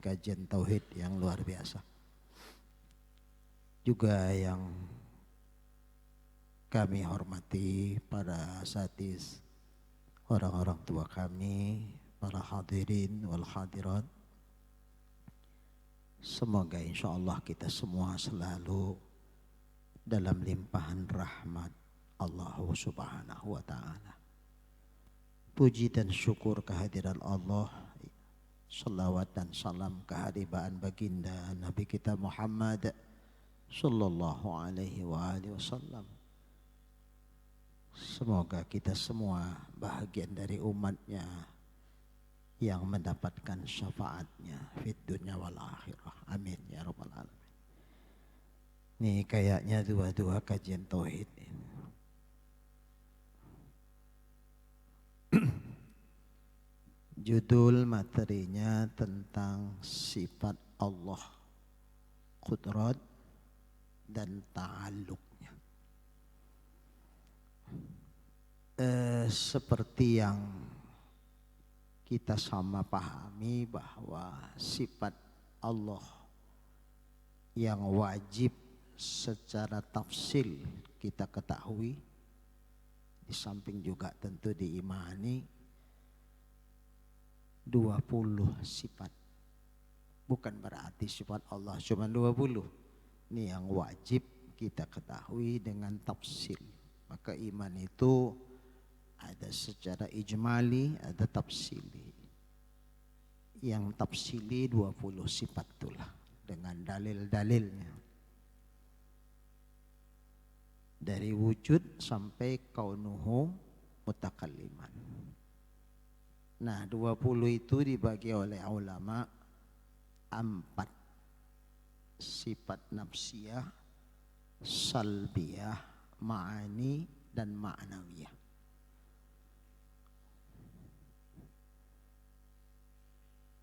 kajian tauhid yang luar biasa. Juga yang kami hormati para asatiz, orang-orang tua kami, para hadirin wal hadirat. Semoga insya Allah kita semua selalu dalam limpahan rahmat Allah subhanahu wa ta'ala. Puji dan syukur kehadiran Allah, salawat dan salam keharibaan baginda Nabi kita Muhammad sallallahu alaihi wa alihi wasallam. Semoga kita semua bahagian dari umatnya yang mendapatkan syafaatnya fid dunya wal akhirah. Amin ya rabbal alamin. Nih kayaknya dua-dua kajian tauhid ini. Judul materinya tentang sifat Allah, qudrat dan ta'alluqnya. Seperti yang kita sama pahami bahwa sifat Allah yang wajib secara tafsil kita ketahui, di samping juga tentu diimani 20 sifat. Bukan berarti sifat Allah cuma 20. Ini yang wajib kita ketahui dengan tafsil. Maka iman itu ada secara ijmali, ada tafsili. Yang tafsili 20 sifat itulah dengan dalil-dalilnya. Dari wujud sampai kaunuhu mutakalliman. Nah 20 itu dibagi oleh ulama 4. Sifat nafsiyah, salbiyah, ma'ani dan ma'nawiyah.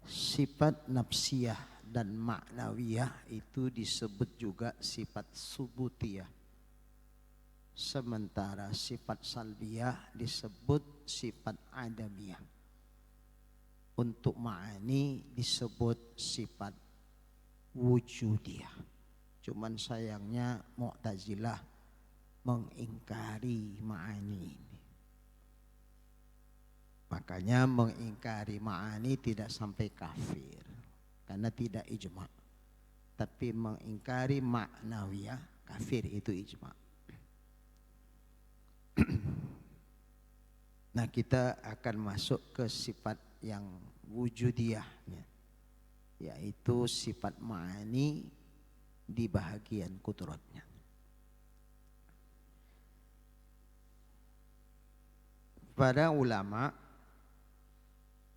Sifat nafsiyah dan ma'nawiyah itu disebut juga sifat subutiyah. Sementara sifat salbiyah disebut sifat adamiyah. Untuk ma'ani disebut sifat wujudiyah. Cuman sayangnya Mu'tazilah mengingkari ma'ani ini. Makanya mengingkari ma'ani tidak sampai kafir karena tidak ijma'. Tapi mengingkari ma'nawiyah kafir, itu ijma'. Nah kita akan masuk ke sifat yang wujudiyahnya, yaitu sifat ma'ani di bahagian qudratnya. Para ulama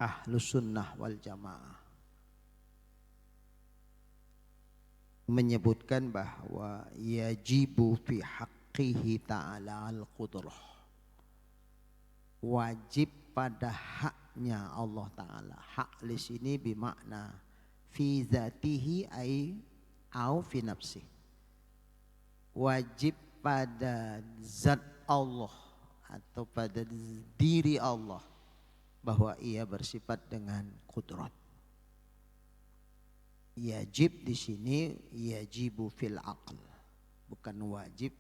Ahlus Sunnah wal Jamaah menyebutkan bahwa yajibu fi haqqihi ta'ala al-qudrah. Wajib pada haknya Allah Ta'ala. Hak di sini bermakna fi zatihi au fi nafsi. Wajib pada zat Allah atau pada diri Allah bahwa ia bersifat dengan qudrat. Yajib di sini yajibu fil aql, bukan wajib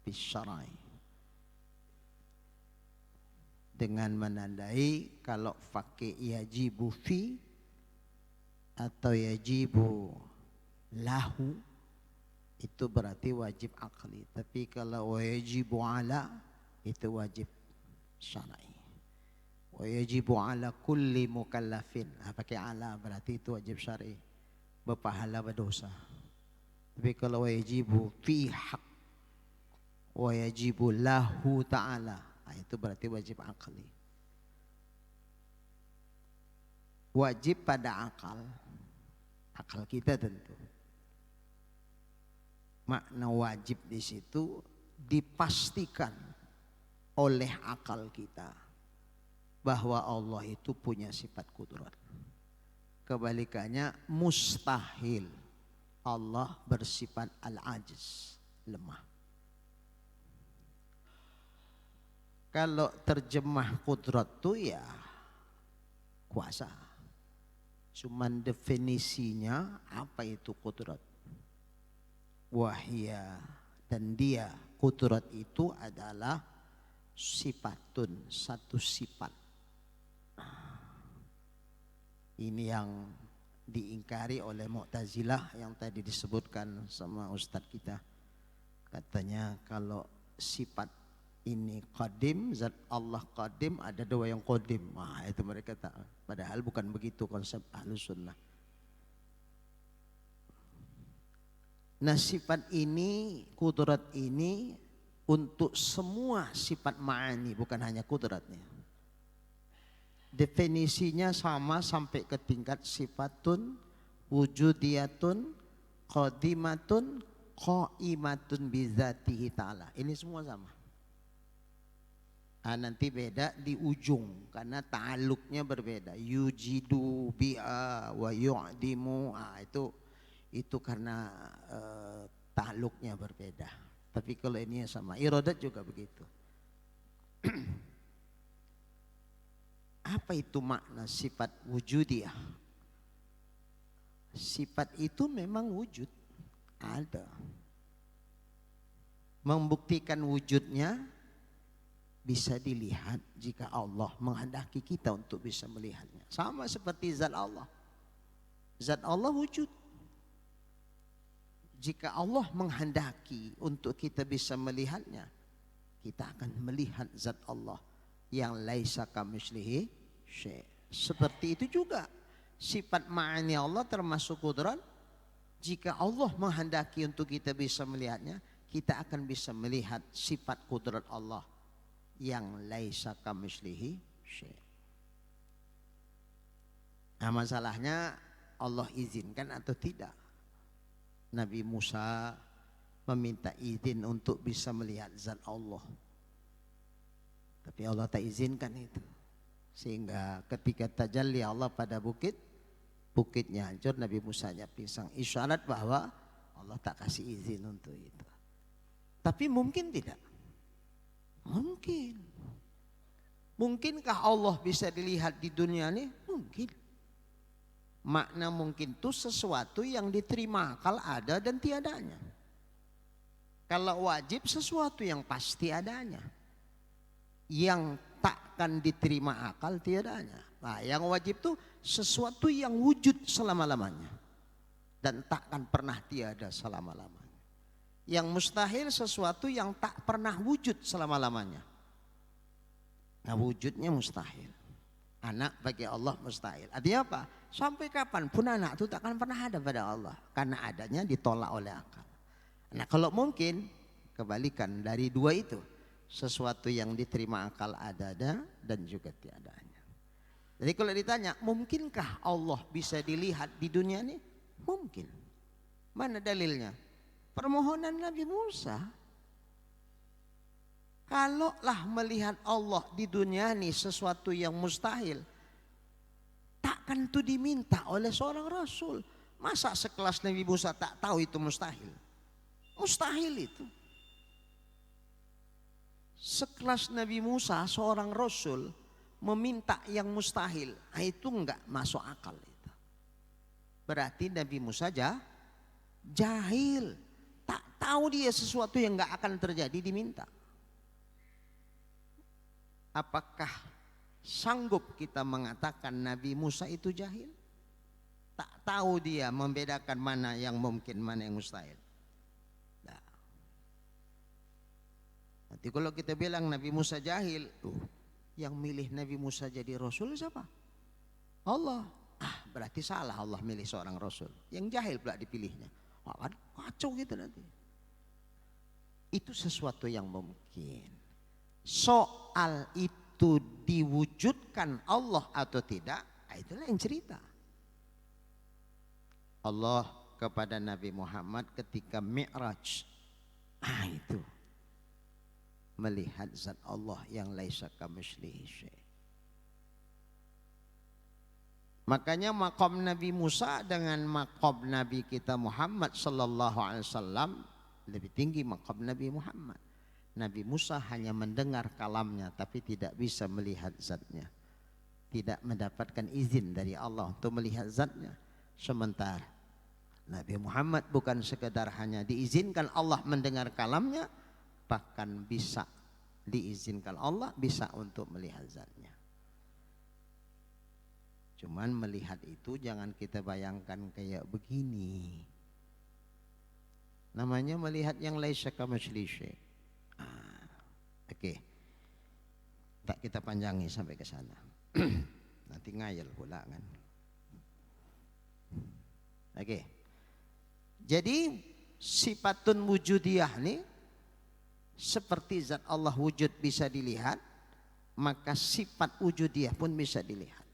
fil syar'i. Dengan menandai kalau pakai yajibu fi atau yajibu lahu itu berarti wajib akli. Tapi kalau wajibu ala itu wajib syar'i. Wajibu ala kulli mukallafin. Pakai ala berarti itu wajib syar'i. Berpahala berdosa. Tapi kalau wajibu fi haq wajibu lahu ta'ala, itu berarti wajib akli. Wajib pada akal kita tentu. Makna wajib di situ dipastikan oleh akal kita bahwa Allah itu punya sifat qudrat. Kebalikannya mustahil Allah bersifat al-ajiz, lemah. Kalau terjemah qudrat itu ya kuasa. Cuman definisinya apa itu kudrat. Wahya, dan dia kudrat itu adalah sifatun, satu sifat. Ini yang diingkari oleh Mu'tazilah yang tadi disebutkan sama Ustadz kita. Katanya kalau sifat ini qadim, zat Allah qadim, ada dua yang qadim. Wah, itu mereka tak. Padahal bukan begitu konsep Ahlus Sunnah. Nah, sifat ini, kudrat ini untuk semua sifat ma'ani, bukan hanya kudratnya. Definisinya sama sampai ke tingkat sifatun, wujudiyatun, qadimatun, qaimatun bizatihi ta'ala. Ini semua sama. Nanti beda di ujung karena ta'aluknya berbeda. Yujidu bi'a wa yu'dimu. Itu karena ta'aluknya berbeda. Tapi kalau ini sama. Iradat juga begitu. Apa itu makna sifat wujudiyah? Sifat itu memang wujud. Ada. Membuktikan wujudnya bisa dilihat jika Allah menghendaki kita untuk bisa melihatnya. Sama seperti zat Allah. Zat Allah wujud. Jika Allah menghendaki untuk kita bisa melihatnya, kita akan melihat zat Allah yang laisa kamitslihi syai'. Seperti itu juga sifat ma'ani Allah termasuk kudrat. Jika Allah menghendaki untuk kita bisa melihatnya, kita akan bisa melihat sifat kudrat Allah yang laisa kamitslihi syai'. Nah, masalahnya Allah izinkan atau tidak. Nabi Musa meminta izin untuk bisa melihat zat Allah. Tapi Allah tak izinkan itu. Sehingga ketika tajalli Allah pada bukitnya hancur, Nabi Musa nya pingsan. Isyarat bahwa Allah tak kasih izin untuk itu. Tapi mungkin tidak. Mungkin. Mungkinkah Allah bisa dilihat di dunia ini? Mungkin. Makna mungkin itu sesuatu yang diterima akal ada dan tiadanya. Kalau wajib sesuatu yang pasti adanya. Yang takkan diterima akal tiadanya. Nah, yang wajib itu sesuatu yang wujud selama-lamanya. Dan takkan pernah tiada selama-lamanya. Yang mustahil sesuatu yang tak pernah wujud selama-lamanya. Nah, wujudnya mustahil. Anak bagi Allah mustahil. Artinya apa? Sampai kapanpun anak itu takkan pernah ada pada Allah. Karena adanya ditolak oleh akal. Nah, kalau mungkin kebalikan dari dua itu. Sesuatu yang diterima akal ada dan juga tiadanya. Jadi kalau ditanya, mungkinkah Allah bisa dilihat di dunia ini? Mungkin. Mana dalilnya? Permohonan Nabi Musa. Kalaulah melihat Allah di dunia ini sesuatu yang mustahil, takkan itu diminta oleh seorang Rasul. Masa sekelas Nabi Musa tak tahu itu mustahil? Mustahil itu. Sekelas Nabi Musa seorang Rasul meminta yang mustahil, itu enggak masuk akal itu. Berarti Nabi Musa jahil, tak tahu dia sesuatu yang enggak akan terjadi diminta. Apakah sanggup kita mengatakan Nabi Musa itu jahil? Tak tahu dia membedakan mana yang mungkin, mana yang mustahil. Nah. Nanti kalau kita bilang Nabi Musa jahil, yang milih Nabi Musa jadi Rasul siapa? Allah. Berarti salah Allah milih seorang Rasul. Yang jahil pula dipilihnya. Kan kacau gitu nanti. Itu sesuatu yang mungkin. Soal itu diwujudkan Allah atau tidak, itulah yang cerita. Allah kepada Nabi Muhammad ketika Mi'raj, itu melihat zat Allah yang laisa kamitslihi syai'. Makanya maqam Nabi Musa dengan maqam Nabi kita Muhammad sallallahu alaihi wasallam lebih tinggi maqam Nabi Muhammad. Nabi Musa hanya mendengar kalamnya tapi tidak bisa melihat zatnya. tidak mendapatkan izin dari Allah untuk melihat zatnya. Sementara Nabi Muhammad bukan sekedar hanya diizinkan Allah mendengar kalamnya, bahkan bisa diizinkan Allah bisa untuk melihat zatnya. Cuman melihat itu jangan kita bayangkan kayak begini. Namanya melihat yang laisa kamitslihi syai'. Oke. Tak kita panjangi sampai ke sana. Nanti ngayal pula kan. Oke. Jadi sifatun wujudiyah nih seperti zat Allah wujud bisa dilihat, maka sifat wujudiyah pun bisa dilihat.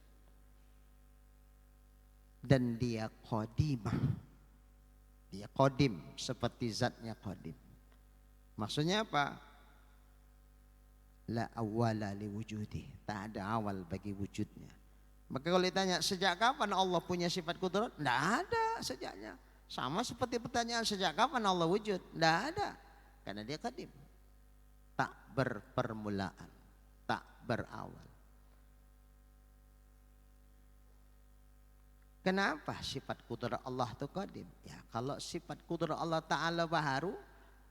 Dan dia qadimah. Dia qadim seperti zatnya qadim. Maksudnya apa? La awwala li wujudi, tak ada awal bagi wujudnya. Maka kalau ditanya sejak kapan Allah punya sifat kudrat? Tidak ada sejaknya. Sama seperti pertanyaan sejak kapan Allah wujud? Tidak ada. Karena dia qadim. Tak berpermulaan, tak berawal. Kenapa sifat kudrat Allah itu qadim? Ya, kalau sifat kudrat Allah Ta'ala baharu,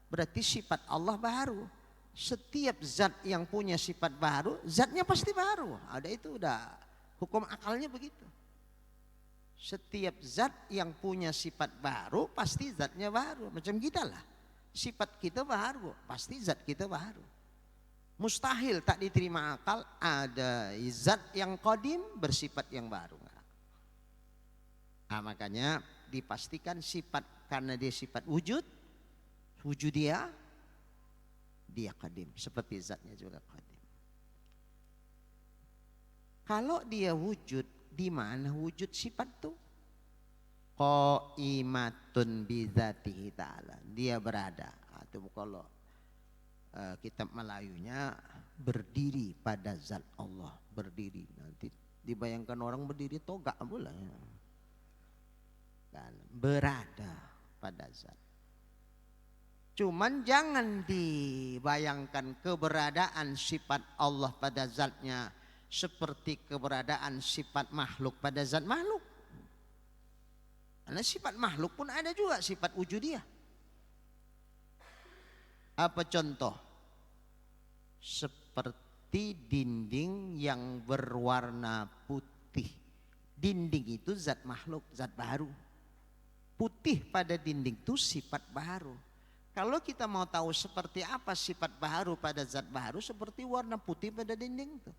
berarti sifat Allah baharu. Setiap zat yang punya sifat baharu, zatnya pasti baharu. Ada itu udah hukum akalnya begitu. Setiap zat yang punya sifat baharu, pasti zatnya baharu. Macam kita lah. Sifat kita baharu, pasti zat kita baharu. Mustahil tak diterima akal ada zat yang qadim bersifat yang baru. Nah, makanya dipastikan sifat karena dia sifat wujud dia qadim seperti zatnya juga qadim. Kalau dia wujud, di mana wujud sifat tuh? Qaimatun bi dzatihi ta'ala. Dia berada. Atau kalau kitab Melayunya berdiri pada zat Allah, berdiri. Nanti dibayangkan orang berdiri togak pula ya. Dan berada pada zat. Cuman jangan dibayangkan keberadaan sifat Allah pada zatnya seperti keberadaan sifat makhluk pada zat makhluk. Karena sifat makhluk pun ada juga sifat wujudiyah. Apa contoh? Seperti dinding yang berwarna putih. Dinding itu zat makhluk, zat baru. Putih pada dinding itu sifat baharu. Kalau kita mau tahu seperti apa sifat baharu pada zat baharu, seperti warna putih pada dinding itu.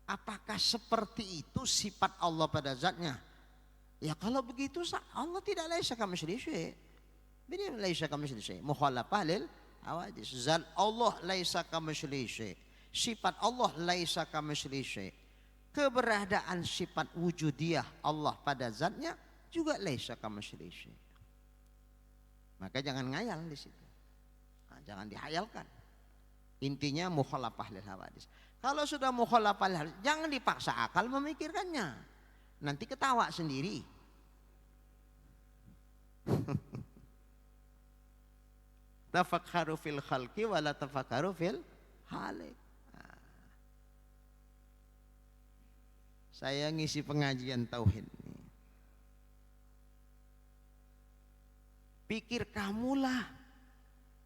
Apakah seperti itu sifat Allah pada zatnya? Ya kalau begitu Allah tidak laisa kamitslihi syai'. Beliau laisa kamitslihi syai'. Mukhalafah lil hawadits. Zat Allah laisa kamitslihi syai'. Sifat Allah laisa kamitslihi syai'. Keberadaan sifat wujudiyah Allah pada zatnya juga laisa kamitslihi syai'. Maka jangan ngayal di situ. Nah, jangan dihayalkan. Intinya mukhalafah lil hawadits. Kalau sudah mukhalafah lil hawadits, jangan dipaksa akal memikirkannya. Nanti ketawa sendiri. Tafakkaru fil khalqi wa la tafakkaru fil khaliq. Saya ngisi pengajian tauhid. Pikir kamulah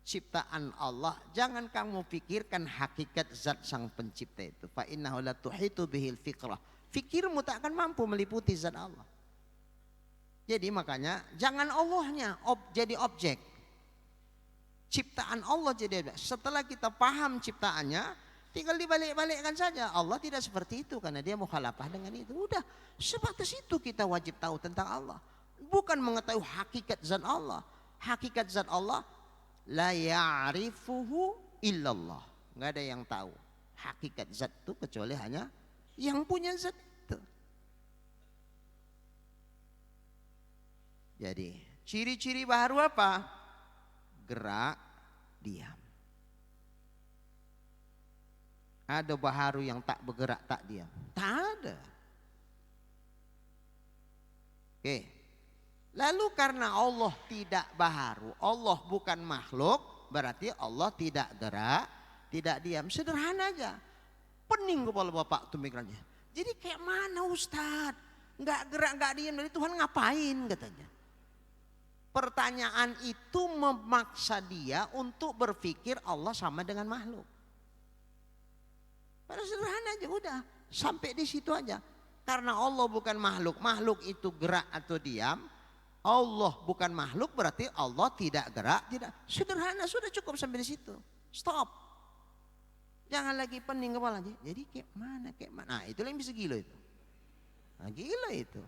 ciptaan Allah, jangan kamu pikirkan hakikat zat sang pencipta itu. Fa innahu la tuhitu bihil fikrah. Fikirmu tak akan mampu meliputi zat Allah. Jadi makanya jangan Allahnya jadi objek. Ciptaan Allah jadi objek. Setelah kita paham ciptaannya, tinggal dibalik-balikkan saja. Allah tidak seperti itu karena dia mukhalafah dengan itu. Udah, sebatas itu kita wajib tahu tentang Allah. Bukan mengetahui hakikat zat Allah. Hakikat zat Allah la ya'rifuhu illallah. Enggak ada yang tahu hakikat zat itu kecuali hanya yang punya zat itu. Jadi, ciri-ciri baharu apa? Gerak, diam. Ada baharu yang tak bergerak, tak diam? Tak ada. Oke. Lalu karena Allah tidak baharu, Allah bukan makhluk, berarti Allah tidak gerak, tidak diam. Sederhana aja. Pening kepala bapak tuh mikirannya. Jadi kayak mana Ustadz? Nggak gerak, nggak diam, dari Tuhan ngapain katanya. Pertanyaan itu memaksa dia untuk berpikir Allah sama dengan makhluk. Padahal sederhana aja udah, sampai di situ aja. Karena Allah bukan makhluk, makhluk itu gerak atau diam. Allah bukan makhluk berarti Allah tidak gerak, tidak. Sederhana, sudah cukup sampai di situ. Stop. Jangan lagi pening kepala aja. Jadi kayak mana, kayak mana. Nah, itulah yang bisa gila itu. Nah, gila itu.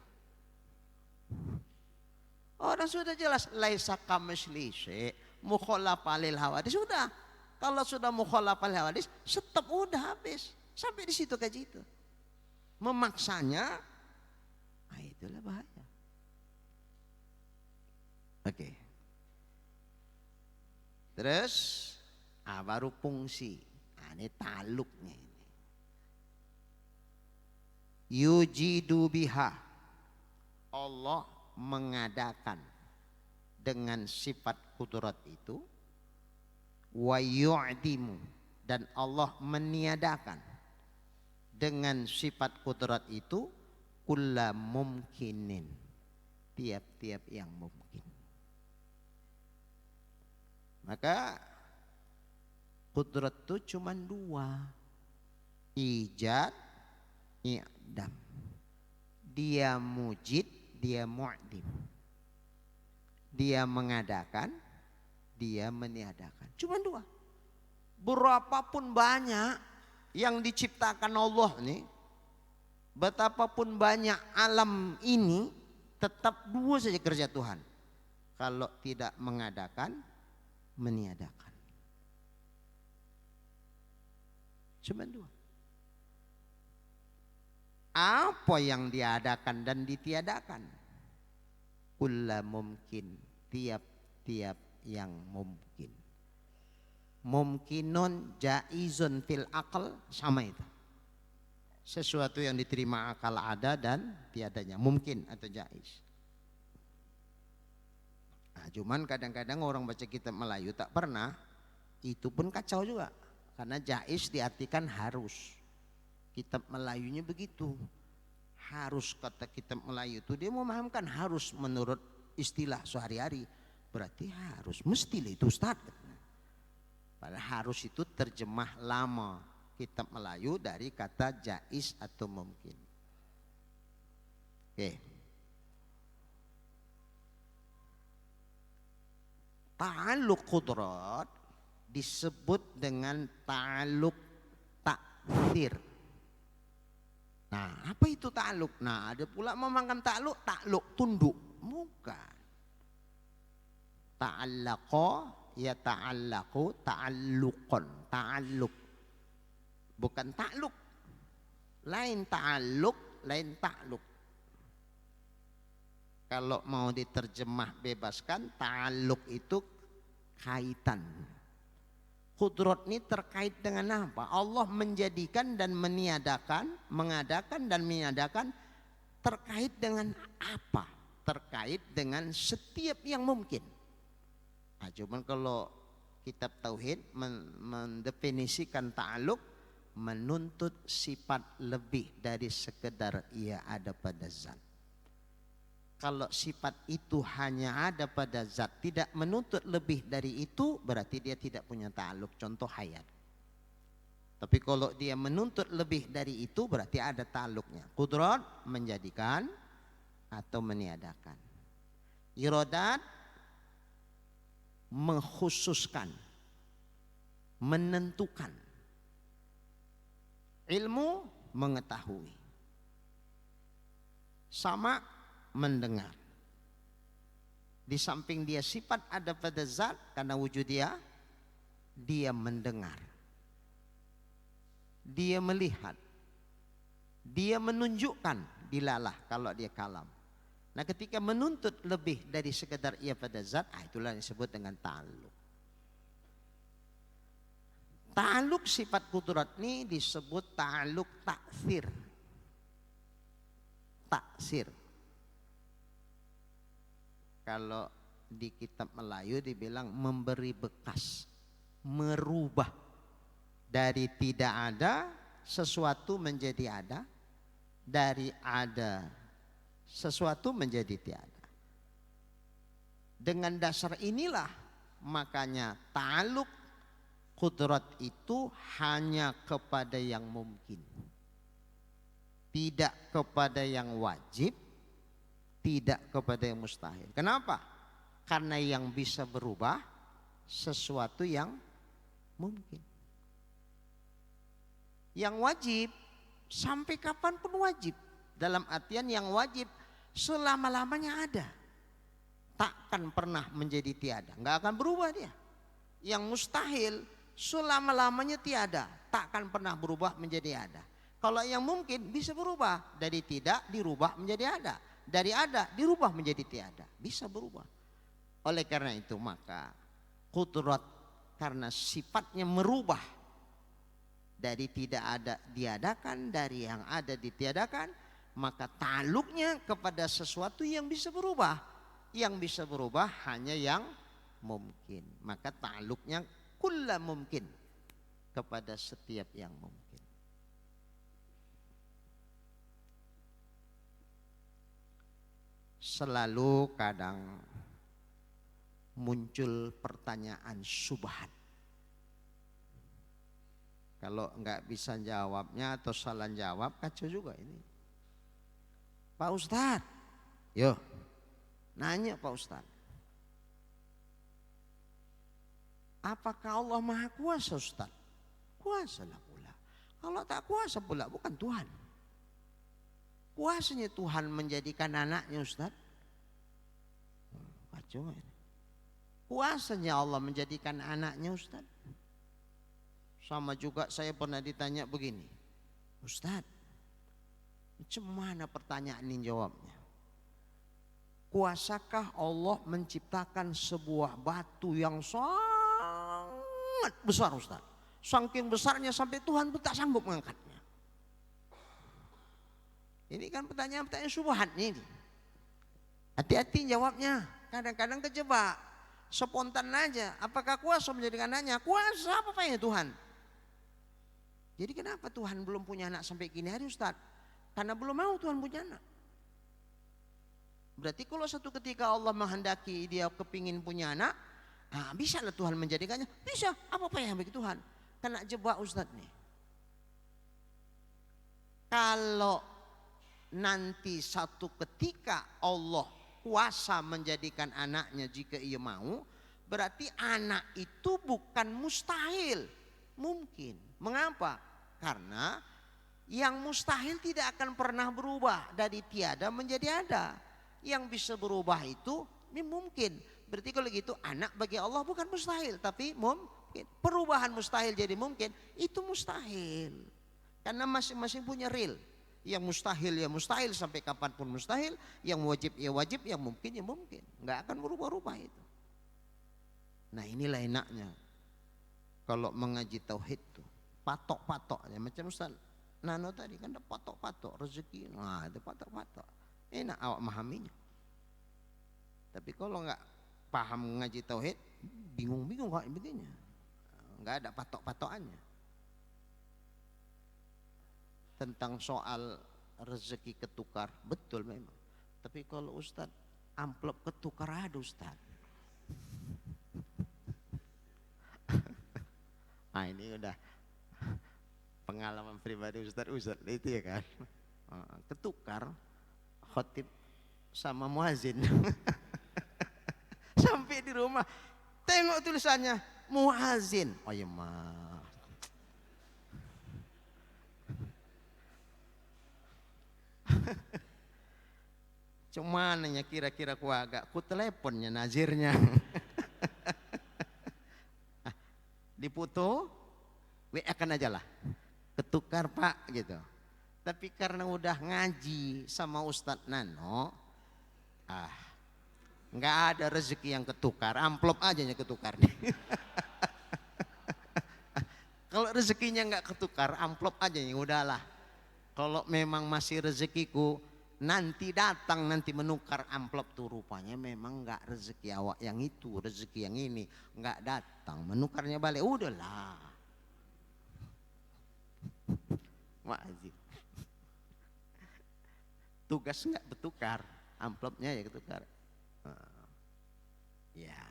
Orang sudah jelas laisa kamitslihi syai' mukhalafah lil hawadits. Sudah. Kalau sudah mukhalafah lil hawadits, stop, udah habis. Sampai di situ kayak gitu. Memaksanya, nah itulah bahaya. Oke. Terus baru fungsi. Ini taluknya ini. Yujidu biha. Allah mengadakan dengan sifat kudrat itu. Wa yu'dimu. Dan Allah meniadakan dengan sifat kudrat itu. Kulla mumkinin. Tiap-tiap yang mungkin. Maka kudrat itu cuma dua. Ijad, i'dam. Dia mujid, dia mu'dim. Dia mengadakan, dia meniadakan. Cuma dua. Berapapun banyak yang diciptakan Allah nih, betapapun banyak alam ini, tetap dua saja kerja Tuhan. Kalau tidak mengadakan, meniadakan. Cuma dua. Apa yang diadakan dan ditiadakan? Kulla mungkin, tiap-tiap yang mungkin. Mungkinun jaizun fil aql, sama itu. Sesuatu yang diterima akal ada dan tiadanya, mungkin atau jaiz. Nah, cuman kadang-kadang orang baca kitab Melayu tak pernah, itu pun kacau juga. Karena jaiz diartikan harus. Kitab Melayunya begitu. Harus, kata kitab Melayu itu dia memahamkan harus menurut istilah sehari-hari. Berarti harus, mesti itu Ustaz. Padahal harus itu terjemah lama kitab Melayu dari kata jaiz atau mungkin. Oke. Ta'alluq qudrat disebut dengan ta'alluq ta'thir. Nah, apa itu ta'alluq? Nah, ada pula memangkan ta'alluq, ta'alluq tunduk. Bukan. Ta'allaqa ya ta'allaqu ta'alluqan, ta'alluq. Bukan ta'alluq. Lain ta'alluq, lain ta'alluq. Kalau mau diterjemah bebaskan, ta'alluq itu kaitan. Kudrat ini terkait dengan apa? Allah menjadikan dan meniadakan, mengadakan dan meniadakan terkait dengan apa? Terkait dengan setiap yang mungkin. Nah, cuman kalau kitab Tauhid mendefinisikan ta'alluq, menuntut sifat lebih dari sekedar ia ada pada zat. Kalau sifat itu hanya ada pada zat, tidak menuntut lebih dari itu, berarti dia tidak punya ta'alluq. Contoh hayat. Tapi kalau dia menuntut lebih dari itu, berarti ada ta'alluqnya. Qudrat menjadikan atau meniadakan. Iradat mengkhususkan, menentukan. Ilmu mengetahui. Sama mendengar. Di samping dia sifat ada pada zat, karena wujud dia, dia mendengar. Dia melihat. Dia menunjukkan, dilalah kalau dia kalam. Nah, ketika menuntut lebih dari sekedar ia pada zat, itulah yang disebut dengan ta'alluq. Ta'alluq sifat kudrat ini disebut ta'alluq ta'thir. Taksir. Kalau di kitab Melayu dibilang memberi bekas, merubah dari tidak ada sesuatu menjadi ada, dari ada sesuatu menjadi tiada. Dengan dasar inilah makanya ta'alluq qudrat itu hanya kepada yang mungkin, tidak kepada yang wajib, tidak kepada yang mustahil. Kenapa? Karena yang bisa berubah sesuatu yang mungkin. Yang wajib sampai kapanpun wajib. Dalam artian yang wajib selama-lamanya ada. Takkan pernah menjadi tiada. Nggak akan berubah dia. Yang mustahil selama-lamanya tiada. Takkan pernah berubah menjadi ada. Kalau yang mungkin bisa berubah. Dari tidak dirubah menjadi ada. Dari ada dirubah menjadi tiada. Bisa berubah. Oleh karena itu maka qudrat karena sifatnya merubah. Dari tidak ada diadakan, dari yang ada ditiadakan, maka ta'alluqnya kepada sesuatu yang bisa berubah. Yang bisa berubah hanya yang mungkin. Maka ta'alluqnya kulla mungkin, kepada setiap yang mungkin. Selalu kadang muncul pertanyaan syubhat. Kalau nggak bisa jawabnya atau salah jawab, kacau juga ini. Pak Ustadz, yo, nanya Pak Ustadz, apakah Allah Maha Kuasa Ustadz? Kuasalah pula. Kalau tak kuasa pula bukan Tuhan. Kuasanya Tuhan menjadikan anaknya Ustadz. Kacau ini. Kuasanya Allah menjadikan anaknya Ustadz. Sama juga saya pernah ditanya begini, Ustadz, macam mana pertanyaan ini jawabnya? Kuasakah Allah menciptakan sebuah batu yang sangat besar Ustadz? Saking besarnya sampai Tuhan pun tak sanggup mengangkatnya. Ini kan pertanyaan-pertanyaan syubhat ini. Hati-hati jawabnya, kadang-kadang kejebak. Spontan aja, apakah kuasa menjadikan anaknya? Kuasa apa ya Tuhan? Jadi kenapa Tuhan belum punya anak sampai kini hari Ustaz? Karena belum mau Tuhan punya anak. Berarti kalau satu ketika Allah menghendaki dia kepingin punya anak, nah bisa lah Tuhan menjadikannya. Bisa, apa yang bagi Tuhan? Kena jebak Ustaz nih. Kalau nanti satu ketika Allah kuasa menjadikan anaknya jika ia mau, berarti anak itu bukan mustahil, mungkin. Mengapa? Karena yang mustahil tidak akan pernah berubah dari tiada menjadi ada. Yang bisa berubah itu mungkin. Berarti kalau gitu anak bagi Allah bukan mustahil, tapi mungkin. Perubahan mustahil jadi mungkin, itu mustahil. Karena masing-masing punya real. Yang mustahil ya mustahil sampai kapanpun mustahil, yang wajib ya wajib, yang mungkin ya mungkin. Nggak akan berubah-ubah itu. Nah inilah enaknya kalau mengaji tauhid tuh, patok-patoknya macam Ustaz Nano tadi kan ada patok-patok rezeki, nah ada patok-patok. Enak awak memahaminya. Tapi kalau nggak paham mengaji tauhid, bingung-bingung kok begini. Nggak ada patok-patokannya. Tentang soal rezeki ketukar, betul memang. Tapi kalau Ustaz amplop ketukar ada Ustaz. Nah ini udah pengalaman pribadi Ustaz itu ya kan. Ketukar khotib sama muazin. Sampai di rumah tengok tulisannya muazin. Oh ya mah. Cuman nanya kira-kira ku agak ku teleponnya nazirnya. Dipoto WA kan aja lah. Ketukar Pak gitu. Tapi karena udah ngaji sama Ustadz Nano, nggak ada rezeki yang ketukar, amplop aja yang ketukar nih. Kalau rezekinya nggak ketukar, amplop aja yang udahlah. Kalau memang masih rezekiku, nanti datang nanti menukar amplop tuh rupanya memang nggak rezeki awak yang itu, rezeki yang ini nggak datang, menukarnya balik, udahlah. wajib. Tugas nggak bertukar, amplopnya ya ketukar. Ya,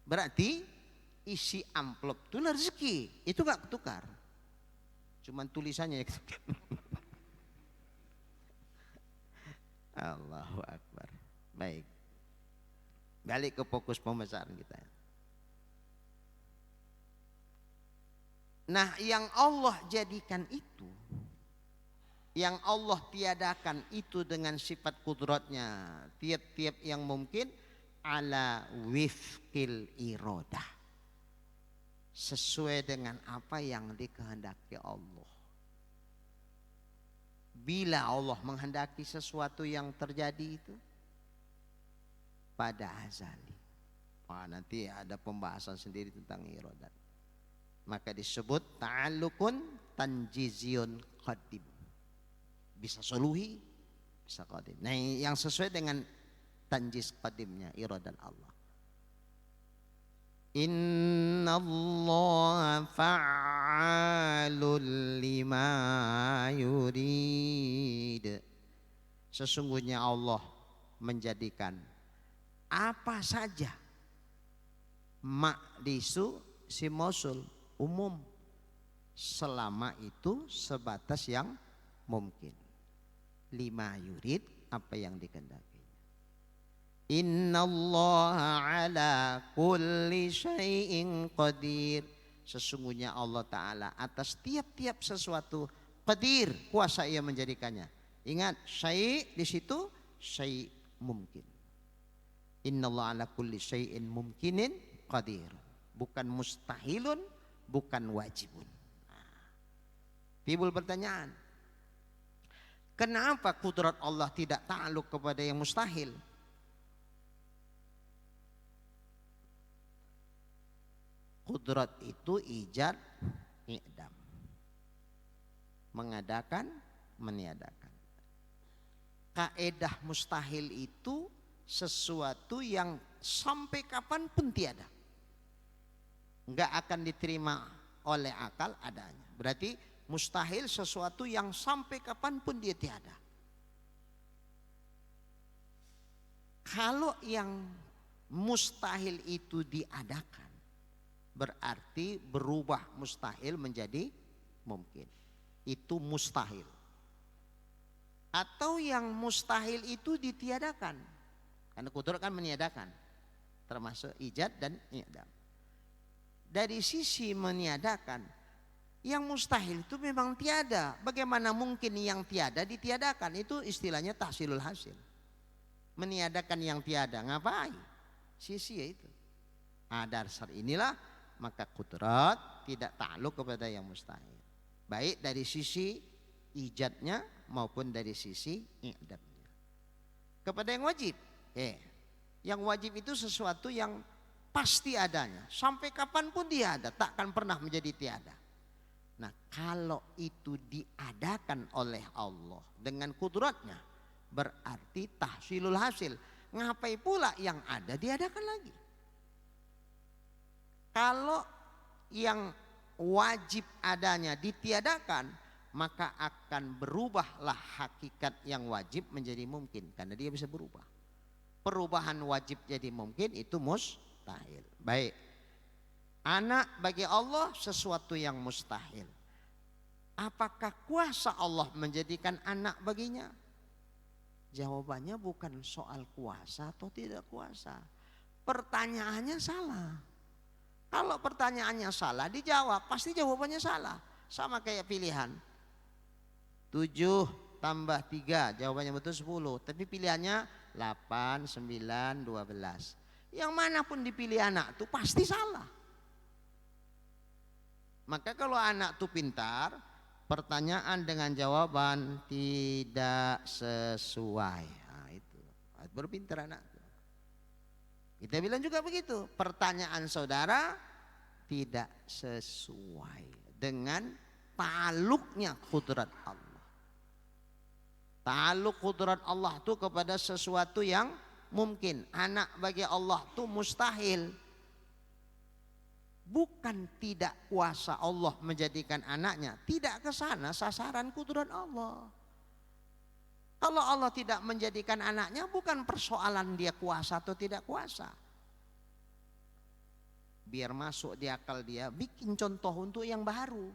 berarti isi amplop itu rezeki, itu nggak ketukar. Cuman tulisannya ya ketukar. Allahu Akbar. Baik. Balik ke fokus pembahasan kita. Nah, yang Allah jadikan itu, yang Allah tiadakan itu dengan sifat kudratnya, tiap-tiap yang mungkin ala wifqil iradah, sesuai dengan apa yang dikehendaki Allah. Bila Allah menghendaki sesuatu yang terjadi itu pada azali, nanti ada pembahasan sendiri tentang iradat. Maka disebut ta'alluqun tanjiziyun qadim. Bisa suluhi, bisa qadim. Nah, yang sesuai dengan tanjiz qadimnya iradat Allah. Innallaha fa'alul lima yurid. Sesungguhnya Allah menjadikan apa saja ma'disu si mausul umum selama itu sebatas yang mungkin. Lima yurid, apa yang dikehendaki. Innallaha ala kulli syai'in qadir. Sesungguhnya Allah Ta'ala atas tiap-tiap sesuatu qadir, kuasa ia menjadikannya. Ingat, syai' di situ syai' mungkin. Innallaha ala kulli syai'in mumkinin qadir. Bukan mustahilun, bukan wajibun. Timbul pertanyaan, kenapa kudrat Allah tidak ta'aluk kepada yang mustahil? Kudrat itu ijad, i'dam, mengadakan, meniadakan. Kaedah mustahil itu sesuatu yang sampai kapanpun tiada, nggak akan diterima oleh akal adanya. Berarti mustahil sesuatu yang sampai kapanpun dia tiada. Kalau yang mustahil itu diadakan, berarti berubah mustahil menjadi mungkin. Itu mustahil. Atau yang mustahil itu ditiadakan, karena kudrat kan meniadakan, termasuk ijad dan i'dam. Dari sisi meniadakan, yang mustahil itu memang tiada. Bagaimana mungkin yang tiada ditiadakan? Itu istilahnya tahsilul hasil. Meniadakan yang tiada, ngapain? Sisi itu. Dasar inilah maka kudrat tidak ta'aluk kepada yang mustahil. Baik dari sisi ijadnya maupun dari sisi i'damnya. Kepada yang wajib. Yang wajib itu sesuatu yang pasti adanya. Sampai kapanpun dia ada, takkan pernah menjadi tiada. Nah, kalau itu diadakan oleh Allah dengan kudratnya, berarti tahsilul hasil. Ngapai pula yang ada diadakan lagi? Kalau yang wajib adanya ditiadakan, maka akan berubahlah hakikat yang wajib menjadi mungkin, karena dia bisa berubah. Perubahan wajib jadi mungkin itu mustahil. Baik. Anak bagi Allah sesuatu yang mustahil. Apakah kuasa Allah menjadikan anak baginya? Jawabannya bukan soal kuasa atau tidak kuasa. Pertanyaannya salah. Kalau pertanyaannya salah dijawab, pasti jawabannya salah. Sama kayak pilihan 7 tambah 3, jawabannya betul 10. Tapi pilihannya 8, 9, 12. Yang manapun dipilih anak itu pasti salah. Maka kalau anak itu pintar, pertanyaan dengan jawaban tidak sesuai. Nah, itu baru pintar anak. Kita bilang juga begitu. Pertanyaan saudara tidak sesuai dengan ta'aluknya kudrat Allah. Ta'aluk kudrat Allah itu kepada sesuatu yang mungkin. Anak bagi Allah itu mustahil. Bukan tidak kuasa Allah menjadikan anaknya, tidak ke sana sasaran kudrat Allah. Kalau Allah tidak menjadikan anaknya, bukan persoalan dia kuasa atau tidak kuasa. Biar masuk di akal dia, bikin contoh untuk yang baru.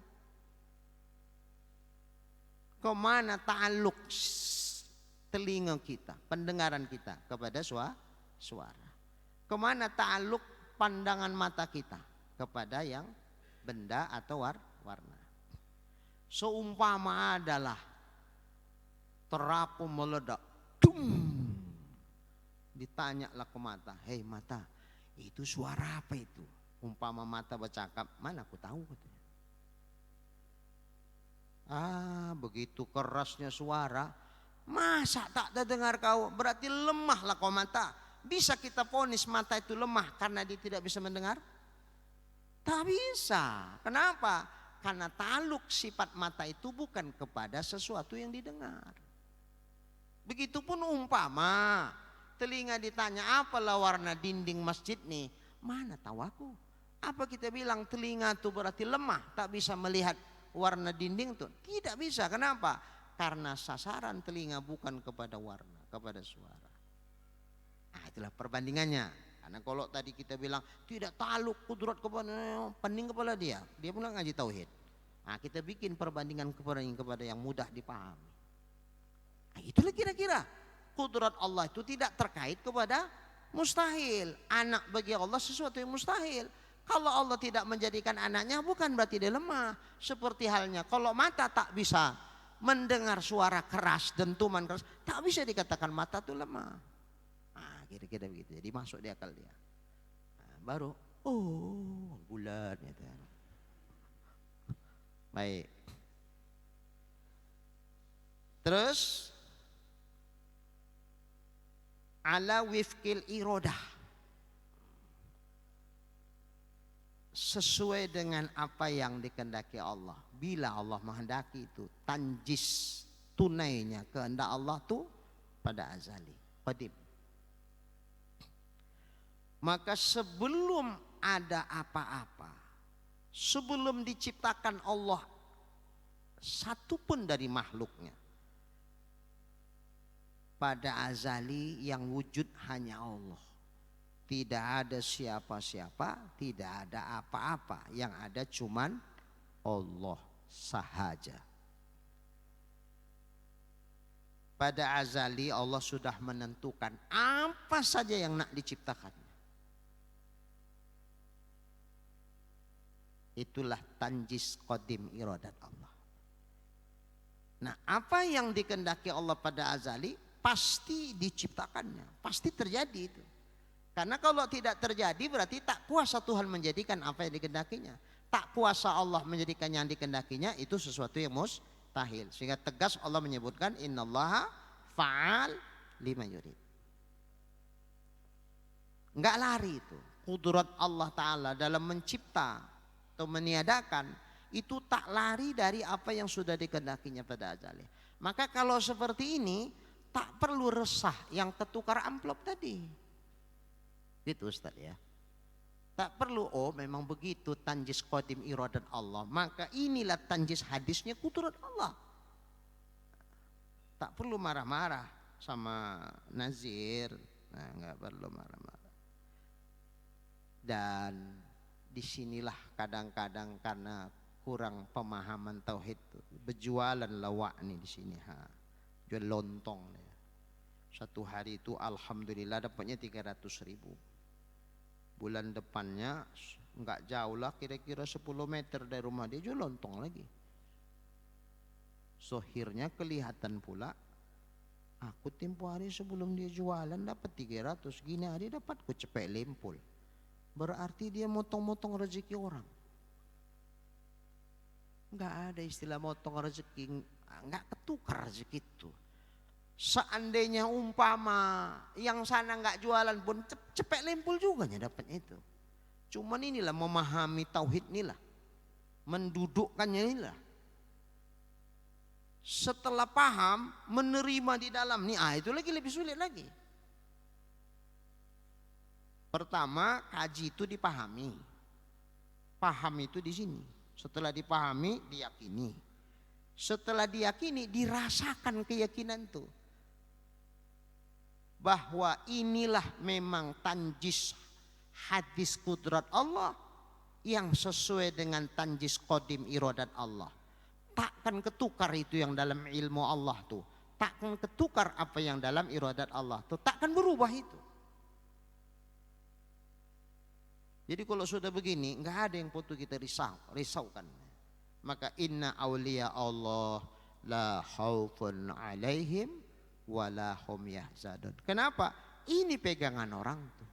Kemana ta'aluk telinga kita, pendengaran kita kepada suara. Kemana ta'aluk pandangan mata kita kepada yang benda atau warna. Seumpama adalah terapu meledak, ditanyalah ke mata, hei mata, itu suara apa itu? Umpama mata bercakap, mana aku tahu katanya. Begitu kerasnya suara, masa tak terdengar kau? Berarti lemahlah kau mata. Bisa kita vonis mata itu lemah karena dia tidak bisa mendengar? Tak bisa. Kenapa? Karena taluk sifat mata itu bukan kepada sesuatu yang didengar. Begitupun umpama telinga ditanya apalah warna dinding masjid nih, mana tahu aku. Apa kita bilang telinga itu berarti lemah, tak bisa melihat warna dinding tuh? Tidak bisa. Kenapa? Karena sasaran telinga bukan kepada warna, kepada suara. Itulah perbandingannya. Karena kalau tadi kita bilang tidak taluk kudrat kepada pening kepala dia pun ngaji tauhid. Kita bikin perbandingan kepada yang mudah dipahami. Itulah kira-kira kudrat Allah itu tidak terkait kepada mustahil. Anak bagi Allah sesuatu yang mustahil. Kalau Allah tidak menjadikan anaknya bukan berarti dia lemah. Seperti halnya kalau mata tak bisa mendengar suara keras, dentuman keras, tak bisa dikatakan mata itu lemah. Kira-kira begitu. Jadi masuk di akal dia. Baru bulan gitu. Baik. Terus ala wifkil irodah, sesuai dengan apa yang dikehendaki Allah. Bila Allah menghendaki itu tanjis, tunainya kehendak Allah tuh pada azali, qadim. Maka sebelum ada apa-apa, sebelum diciptakan Allah satu pun dari makhluknya, pada azali yang wujud hanya Allah. Tidak ada siapa-siapa, tidak ada apa-apa, yang ada cuman Allah sahaja. Pada azali Allah sudah menentukan apa saja yang nak diciptakan. Itulah tanjis qadim iradat Allah. Nah, apa yang dikehendaki Allah pada azali pasti diciptakannya, pasti terjadi itu. Karena kalau tidak terjadi berarti tak kuasa Tuhan menjadikan apa yang dikehendakinya. Tak kuasa Allah menjadikan yang dikehendakinya, itu sesuatu yang mustahil. Sehingga tegas Allah menyebutkan innallaha fa'al lima yurid. Enggak lari itu. Kudrat Allah Ta'ala dalam mencipta atau meniadakan itu tak lari dari apa yang sudah dikehendakinya pada azali. Maka kalau seperti ini tak perlu resah yang tertukar amplop tadi. Gitu Ustaz ya. Tak perlu memang begitu tanjis qadim iradat Allah. Maka inilah tanjis hadisnya kudrat Allah. Tak perlu marah-marah sama nazir. Nah, enggak perlu marah-marah. Dan disinilah kadang-kadang karena kurang pemahaman tauhid berjualan lawak nih di sini jual lontong nih. Satu hari itu alhamdulillah dapatnya 300.000. Bulan depannya enggak jauh lah, kira-kira 10 meter dari rumah dia jual lontong lagi. Sohirnya kelihatan pula, aku tempo hari sebelum dia jualan dapat 300, gini hari dapat ku cepet lempul. Berarti dia motong-motong rezeki orang. Enggak ada istilah motong rezeki, enggak ketukar rezeki itu. Seandainya umpama yang sana enggak jualan pun cepet lempul juga dapatnya itu. Cuman inilah memahami tauhid inilah, mendudukkannya inilah. Setelah paham, menerima di dalam nih, itu lagi lebih sulit lagi. Pertama, kaji itu dipahami. Paham itu di sini. Setelah dipahami, diyakini. Setelah diyakini, dirasakan keyakinan itu. Bahwa inilah memang tanjis hadis kudrat Allah yang sesuai dengan tanjis qadim iradat Allah. Takkan ketukar itu yang dalam ilmu Allah tuh. Takkan ketukar apa yang dalam iradat Allah tuh. Takkan berubah itu. Jadi kalau sudah begini, nggak ada yang perlu kita risaukan. Maka inna awliya Allah la khaufun alaihim wa la hum yahzanun. Kenapa? Ini pegangan orang tuh.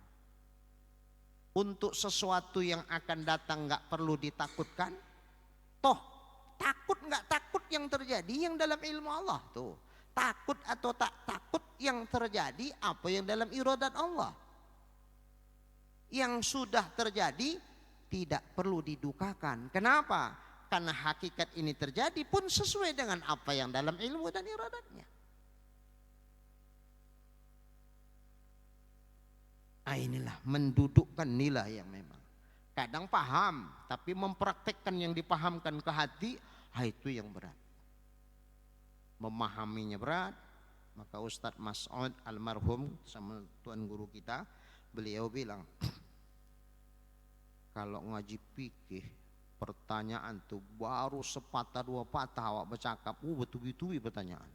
Untuk sesuatu yang akan datang nggak perlu ditakutkan. Toh takut nggak takut yang terjadi yang dalam ilmu Allah tuh. Takut atau tak takut yang terjadi apa yang dalam iradat Allah. Yang sudah terjadi tidak perlu didukakan. Kenapa? Karena hakikat ini terjadi pun sesuai dengan apa yang dalam ilmu dan iradatnya. Inilah mendudukkan nilai yang memang. Kadang paham, tapi mempraktekkan yang dipahamkan ke hati, itu yang berat. Memahaminya berat. Maka Ustadz Mas'ud almarhum sama tuan guru kita, beliau bilang, kalau ngaji fikih pertanyaan tuh baru sepatah dua patah awak bercakap, betul-betul pertanyaan.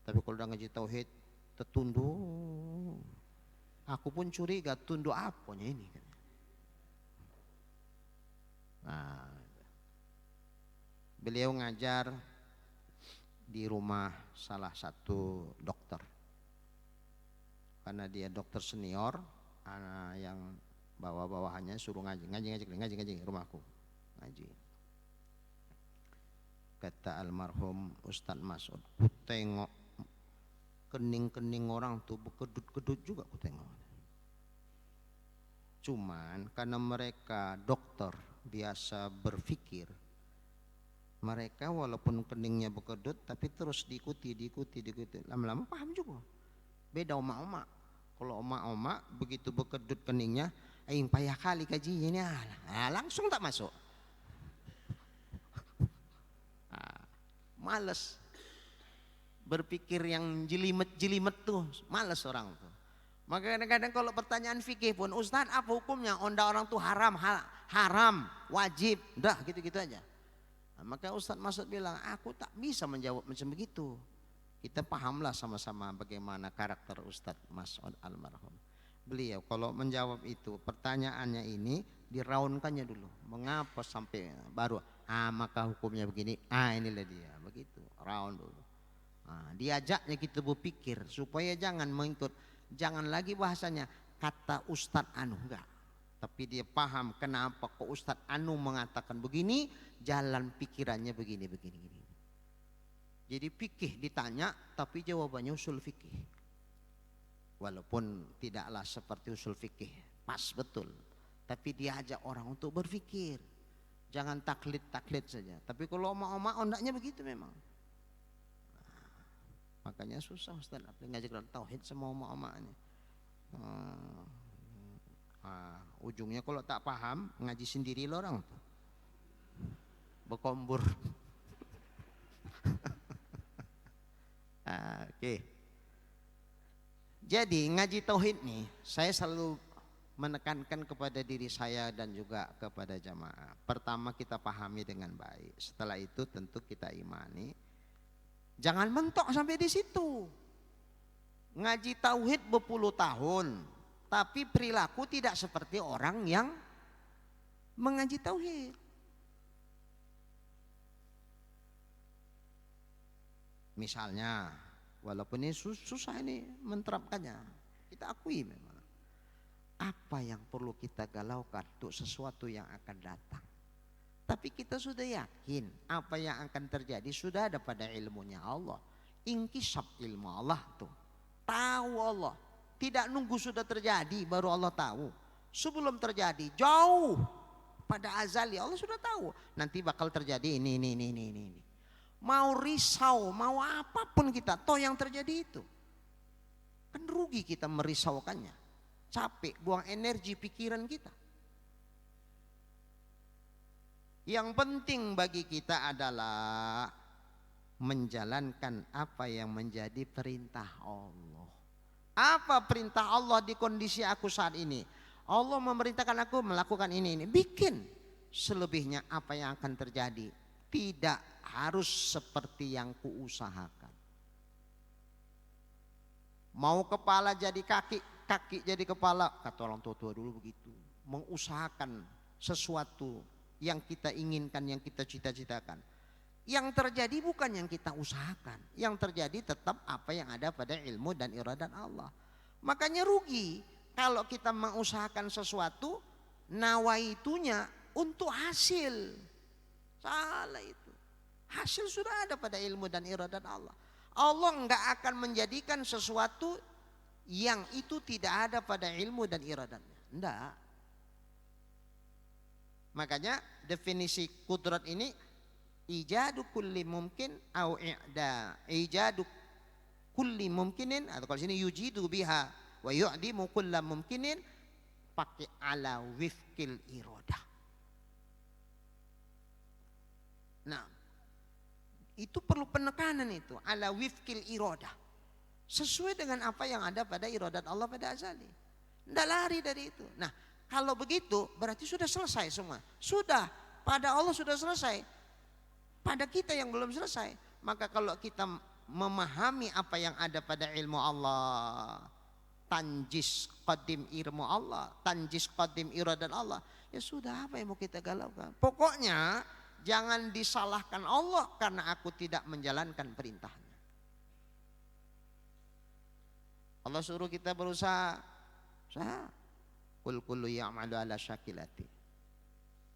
Tapi kalau udah ngaji tauhid tertunduk. Aku pun curiga tunduk apanya ini. Nah, beliau ngajar di rumah salah satu dokter. Karena dia dokter senior, yang bawah-bawahannya suruh ngaji rumahku ngaji. Kata almarhum Ustadz Mas'ud, ku tengok kening-kening orang tuh berkedut-kedut juga ku tengok. Cuman karena mereka dokter biasa berpikir, mereka walaupun keningnya berkedut tapi terus diikuti. Lama-lama paham juga. Beda oma-oma. Kalau oma-oma begitu berkedut keningnya, aing payah kali kajinya ini, langsung tak masuk. Males. Berpikir yang jelimet tuh, males orang tuh. Maka kadang-kadang kalau pertanyaan fikih pun, Ustaz apa hukumnya? Onda orang tuh haram, wajib, udah gitu-gitu aja. Nah, maka Ustaz Mas'ud bilang, aku tak bisa menjawab macam begitu. Kita pahamlah sama-sama bagaimana karakter Ustaz Mas'ud almarhum. Beliau kalau menjawab itu, pertanyaannya ini diraunkannya dulu. Mengapa sampai baru, maka hukumnya begini, inilah dia, begitu, raun dulu. Diajaknya kita berpikir supaya jangan mengikut, jangan lagi bahasanya kata Ustadz Anu, enggak. Tapi dia paham kenapa kok Ustadz Anu mengatakan begini, jalan pikirannya begini. Jadi fikih ditanya tapi jawabannya usul fikih. Walaupun tidaklah seperti usul fikih, pas betul. Tapi diajak orang untuk berpikir. Jangan taklid saja. Tapi kalau oma-oma ondaknya begitu memang. Makanya susah Ustaz ngajar tauhid sama oma-oma ini. Ujungnya kalau tak paham ngaji sendiri lo orang tuh. Berkombur. Oke. Jadi ngaji tauhid nih saya selalu menekankan kepada diri saya dan juga kepada jamaah. Pertama kita pahami dengan baik. Setelah itu tentu kita imani. Jangan mentok sampai di situ. Ngaji tauhid berpuluh tahun, tapi perilaku tidak seperti orang yang mengaji tauhid. Misalnya, walaupun ini susah ini menerapkannya, kita akui memang. Apa yang perlu kita galaukan untuk sesuatu yang akan datang. Tapi kita sudah yakin apa yang akan terjadi sudah ada pada ilmunya Allah. Inkisab ilmu Allah tuh. Tahu Allah. Tidak nunggu sudah terjadi baru Allah tahu. Sebelum terjadi jauh pada azali Allah sudah tahu. Nanti bakal terjadi ini. Mau risau, mau apapun kita, toh yang terjadi itu. Kan rugi kita merisaukannya. Capek, buang energi pikiran kita. Yang penting bagi kita adalah menjalankan apa yang menjadi perintah Allah. Apa perintah Allah di kondisi aku saat ini? Allah memerintahkan aku melakukan ini. Bikin. Selebihnya apa yang akan terjadi? Tidak harus seperti yang kuusahakan. Mau kepala jadi kaki, kaki jadi kepala. Kata orang tua-tua dulu begitu. Mengusahakan sesuatu yang kita inginkan, yang kita cita-citakan. Yang terjadi bukan yang kita usahakan. Yang terjadi tetap apa yang ada pada ilmu dan iradat Allah. Makanya rugi kalau kita mengusahakan sesuatu, nawaitunya untuk hasil. Salah itu. Hasil sudah ada pada ilmu dan iradat Allah. Allah enggak akan menjadikan sesuatu yang itu tidak ada pada ilmu dan iradatnya. Enggak. Makanya definisi kudrat ini ijadu kulli mumkin au ijadu kulli mumkinin, atau kalau sini yujidu biha wa yu'dimu kulla mumkinin, pakai ala wifkil iradah. Nah, itu perlu penekanan itu, ala wifkil iradah. Sesuai dengan apa yang ada pada iradat Allah pada azali. Tidak lari dari itu. Nah, kalau begitu berarti sudah selesai semua. Sudah, pada Allah sudah selesai. Pada kita yang belum selesai. Maka kalau kita memahami apa yang ada pada ilmu Allah, tanjis qadim ilmu Allah, tanjis qadim iradat Allah, ya sudah, apa yang mau kita galaukan? Pokoknya jangan disalahkan Allah karena aku tidak menjalankan perintahnya. Allah suruh kita berusaha, usaha. Kul kullu ya'malu ala syakilati.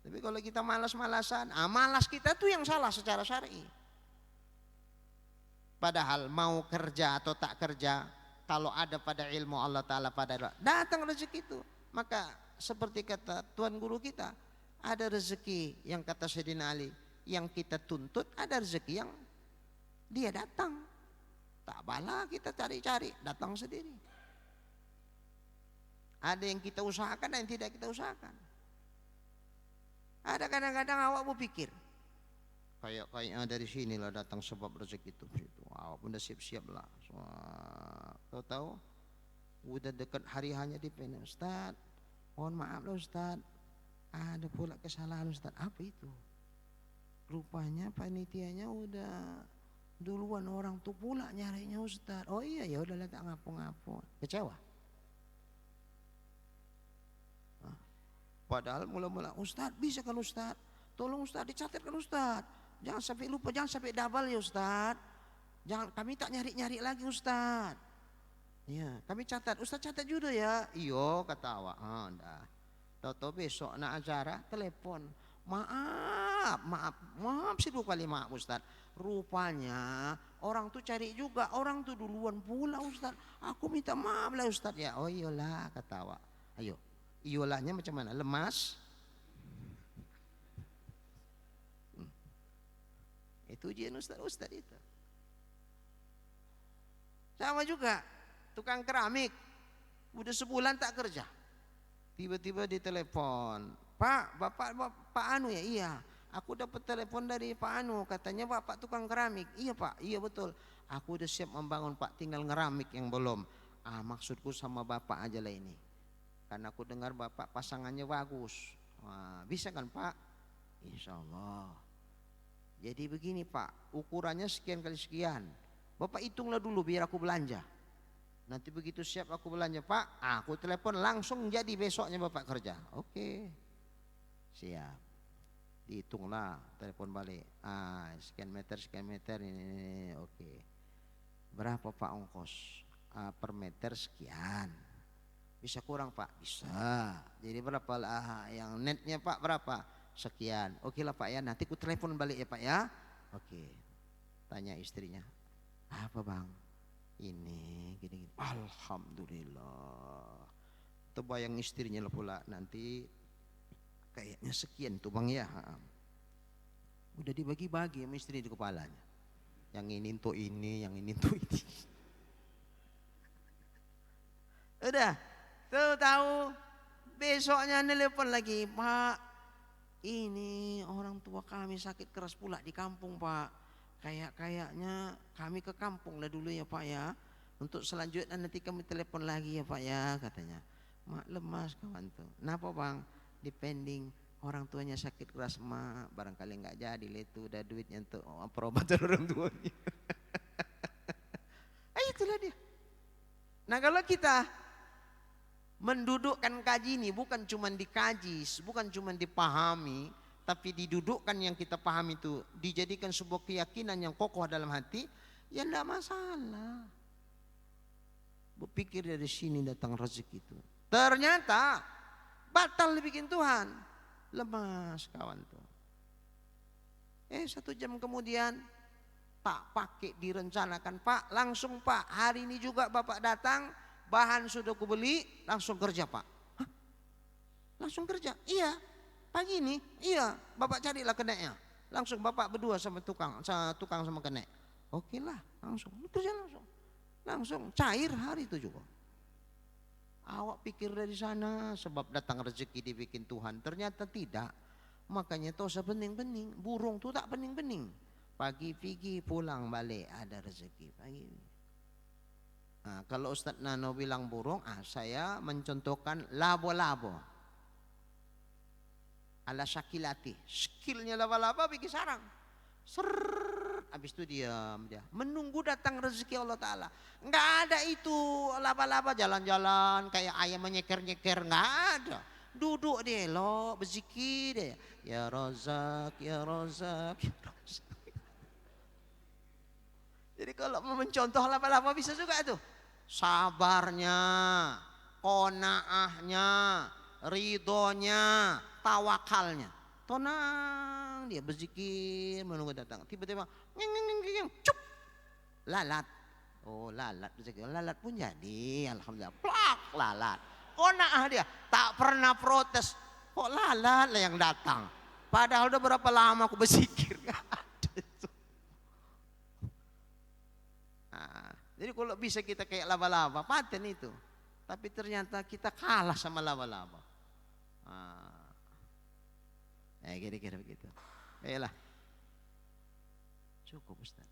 Tapi kalau kita malas-malasan, malas kita tuh yang salah secara syar'i. Padahal mau kerja atau tak kerja, kalau ada pada ilmu Allah Ta'ala, pada datang rezeki itu. Maka seperti kata Tuan Guru kita, ada rezeki yang kata Sayyidina Ali, yang kita tuntut, ada rezeki yang dia datang. Tak bala kita cari-cari, datang sendiri. Ada yang kita usahakan, ada yang tidak kita usahakan. Ada kadang-kadang awak berpikir, kayaknya dari sini lah datang sebab rezeki itu. Awak pun dah siap-siap lah. Tahu-tahu udah dekat hari hanya di pen, Ustaz, mohon maaf lah Ustaz, ada pula kesalahan Ustaz. Apa itu? Rupanya panitianya udah duluan orang tuh pula nyarinya Ustaz. Oh iya, ya udahlah, tak ngapo-ngapo. Kecewa. Padahal mula-mula, Ustaz bisa kan Ustaz? Tolong Ustaz dicatatkan Ustaz. Jangan sampai lupa, jangan sampai double ya Ustaz. Jangan, kami tak nyari-nyari lagi Ustaz. Ya, kami catat. Ustaz catat juga ya. Iyo, kata awak. Dah. Tahu-tahu besok nak acara, telepon. Maaf sih 2 kali maaf Ustaz. Rupanya orang tuh cari juga, orang tuh duluan pula Ustaz. Aku minta maaf lah Ustaz ya. Oh iyalah, kata awak. Ayo. Iolahnya macam mana? Lemas. Itu ujian ustaz-ustaz itu. Sama juga tukang keramik, udah sebulan tak kerja, tiba-tiba ditelepon, Pak, Pak Anu ya? Iya, aku dapat telepon dari Pak Anu, katanya Bapak tukang keramik. Iya Pak, iya betul. Aku udah siap membangun Pak, tinggal ngeramik yang belum. Maksudku sama Bapak aja lah ini. Karena aku dengar Bapak pasangannya bagus. Bisa kan Pak? Insya Allah. Jadi begini Pak, ukurannya sekian kali sekian. Bapak hitunglah dulu biar aku belanja. Nanti begitu siap aku belanja Pak, aku telepon langsung jadi besoknya Bapak kerja. Oke. Siap. Dihitunglah, telepon balik. Sekian meter ini. Oke. Berapa Pak ongkos? Per meter sekian. Bisa kurang Pak? Bisa. Jadi berapa lah yang netnya Pak, berapa? Sekian. Oke lah Pak ya, nanti ku telepon balik ya Pak ya. Oke. Tanya istrinya, apa Bang? Ini gini-gini. Alhamdulillah. Terbayang istrinya lah pula, nanti kayaknya sekian tuh Bang ya. Udah dibagi-bagi sama istri di kepalanya. Yang ini tuh ini, yang ini tuh ini. Udah. Tahu besoknya nelpon lagi, Pak, ini orang tua kami sakit keras pula di kampung Pak. Kayaknya kami ke kampung lah dulu ya Pak ya. Untuk selanjutnya nanti kami telepon lagi ya Pak ya katanya. Maklum mas kawan tuh. Kenapa Bang? Depending orang tuanya sakit keras mak, barangkali nggak jadi itu udah duitnya untuk perobatan orang tuanya. Itulah dia. Nah kalau kita mendudukkan kaji ini bukan cuma dikaji, bukan cuma dipahami, tapi didudukkan yang kita pahami itu dijadikan sebuah keyakinan yang kokoh dalam hati, ya enggak masalah. Berpikir dari sini datang rezeki itu. Ternyata batal dibikin Tuhan. Lemas kawan tuh. 1 jam kemudian tak pakai direncanakan Pak, langsung Pak, hari ini juga Bapak datang, bahan sudah kubeli, langsung kerja Pak. Hah? Langsung kerja? Iya, pagi ini, iya, Bapak carilah keneknya. Langsung Bapak berdua sama tukang sama kenek. Oke lah, langsung, kerja langsung. Langsung cair hari itu juga. Awak pikir dari sana sebab datang rezeki dibikin Tuhan, ternyata tidak. Makanya tosa bening-bening, burung tuh tak bening-bening. Pagi pergi pulang balik ada rezeki pagi. Nah, kalau Ustadz Nano bilang burung, saya mencontohkan labo-labo. Ala Syakilati, skillnya laba-laba bikin sarang. Habis itu diam dia, menunggu datang rezeki Allah Ta'ala. Enggak ada itu laba-laba jalan-jalan kayak ayam menyeker-nyeker, enggak ada. Duduk dia lo, berzikir dia. Ya Razak, ya Razak, ya Razak. Jadi kalau mau mencontoh laba-laba bisa juga itu. Sabarnya, qanaahnya, ridhonya, tawakalnya. Tenang dia berzikir menunggu datang. Tiba-tiba cup, lalat. Oh lalat rezeki, lalat pun jadi, alhamdulillah. Plak lalat. Qanaah dia, tak pernah protes. Kok lalat lah yang datang? Padahal udah berapa lama aku berzikir. Jadi kalau bisa kita kayak laba-laba, paten itu. Tapi ternyata kita kalah sama laba-laba. Kira-kira begitu. Baiklah. Cukup Ustaz.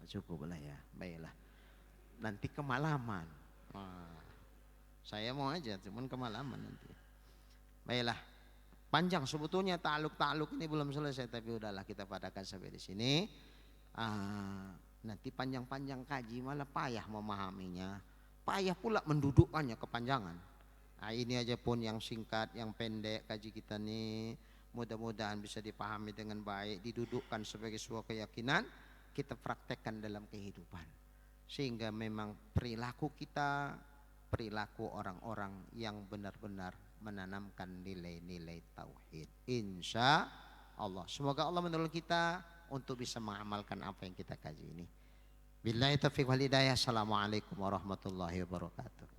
Cukup lah ya. Baiklah. Nanti kemalaman. Saya mau aja, cuman kemalaman nanti. Baiklah. Panjang sebetulnya takluk ini belum selesai, tapi udahlah kita padakan sampai di sini. Nanti panjang-panjang kaji malah payah memahaminya, payah pula mendudukkannya kepanjangan. Ini aja pun yang singkat, yang pendek kaji kita nih, mudah-mudahan bisa dipahami dengan baik, didudukkan sebagai sebuah keyakinan, kita praktekkan dalam kehidupan. Sehingga memang perilaku kita, perilaku orang-orang yang benar-benar menanamkan nilai-nilai tauhid. Insya Allah. Semoga Allah menolong kita untuk bisa mengamalkan apa yang kita kaji ini. Billahi taufiq wal hidayah. Assalamualaikum warahmatullahi wabarakatuh.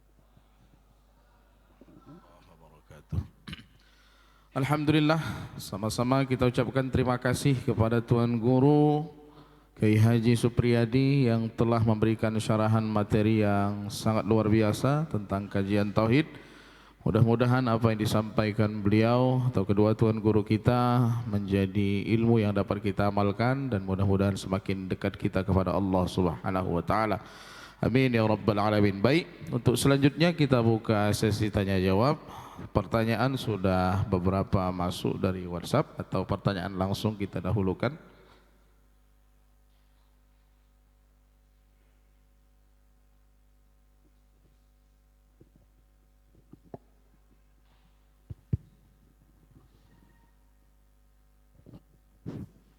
Alhamdulillah, sama-sama kita ucapkan terima kasih kepada Tuan Guru Kiai Haji Supriyadi yang telah memberikan syarahan materi yang sangat luar biasa tentang kajian tauhid. Mudah-mudahan apa yang disampaikan beliau atau kedua tuan guru kita menjadi ilmu yang dapat kita amalkan dan mudah-mudahan semakin dekat kita kepada Allah Subhanahu wa taala. Amin ya rabbal alamin. Baik, untuk selanjutnya kita buka sesi tanya jawab. Pertanyaan sudah beberapa masuk dari WhatsApp atau pertanyaan langsung kita dahulukan.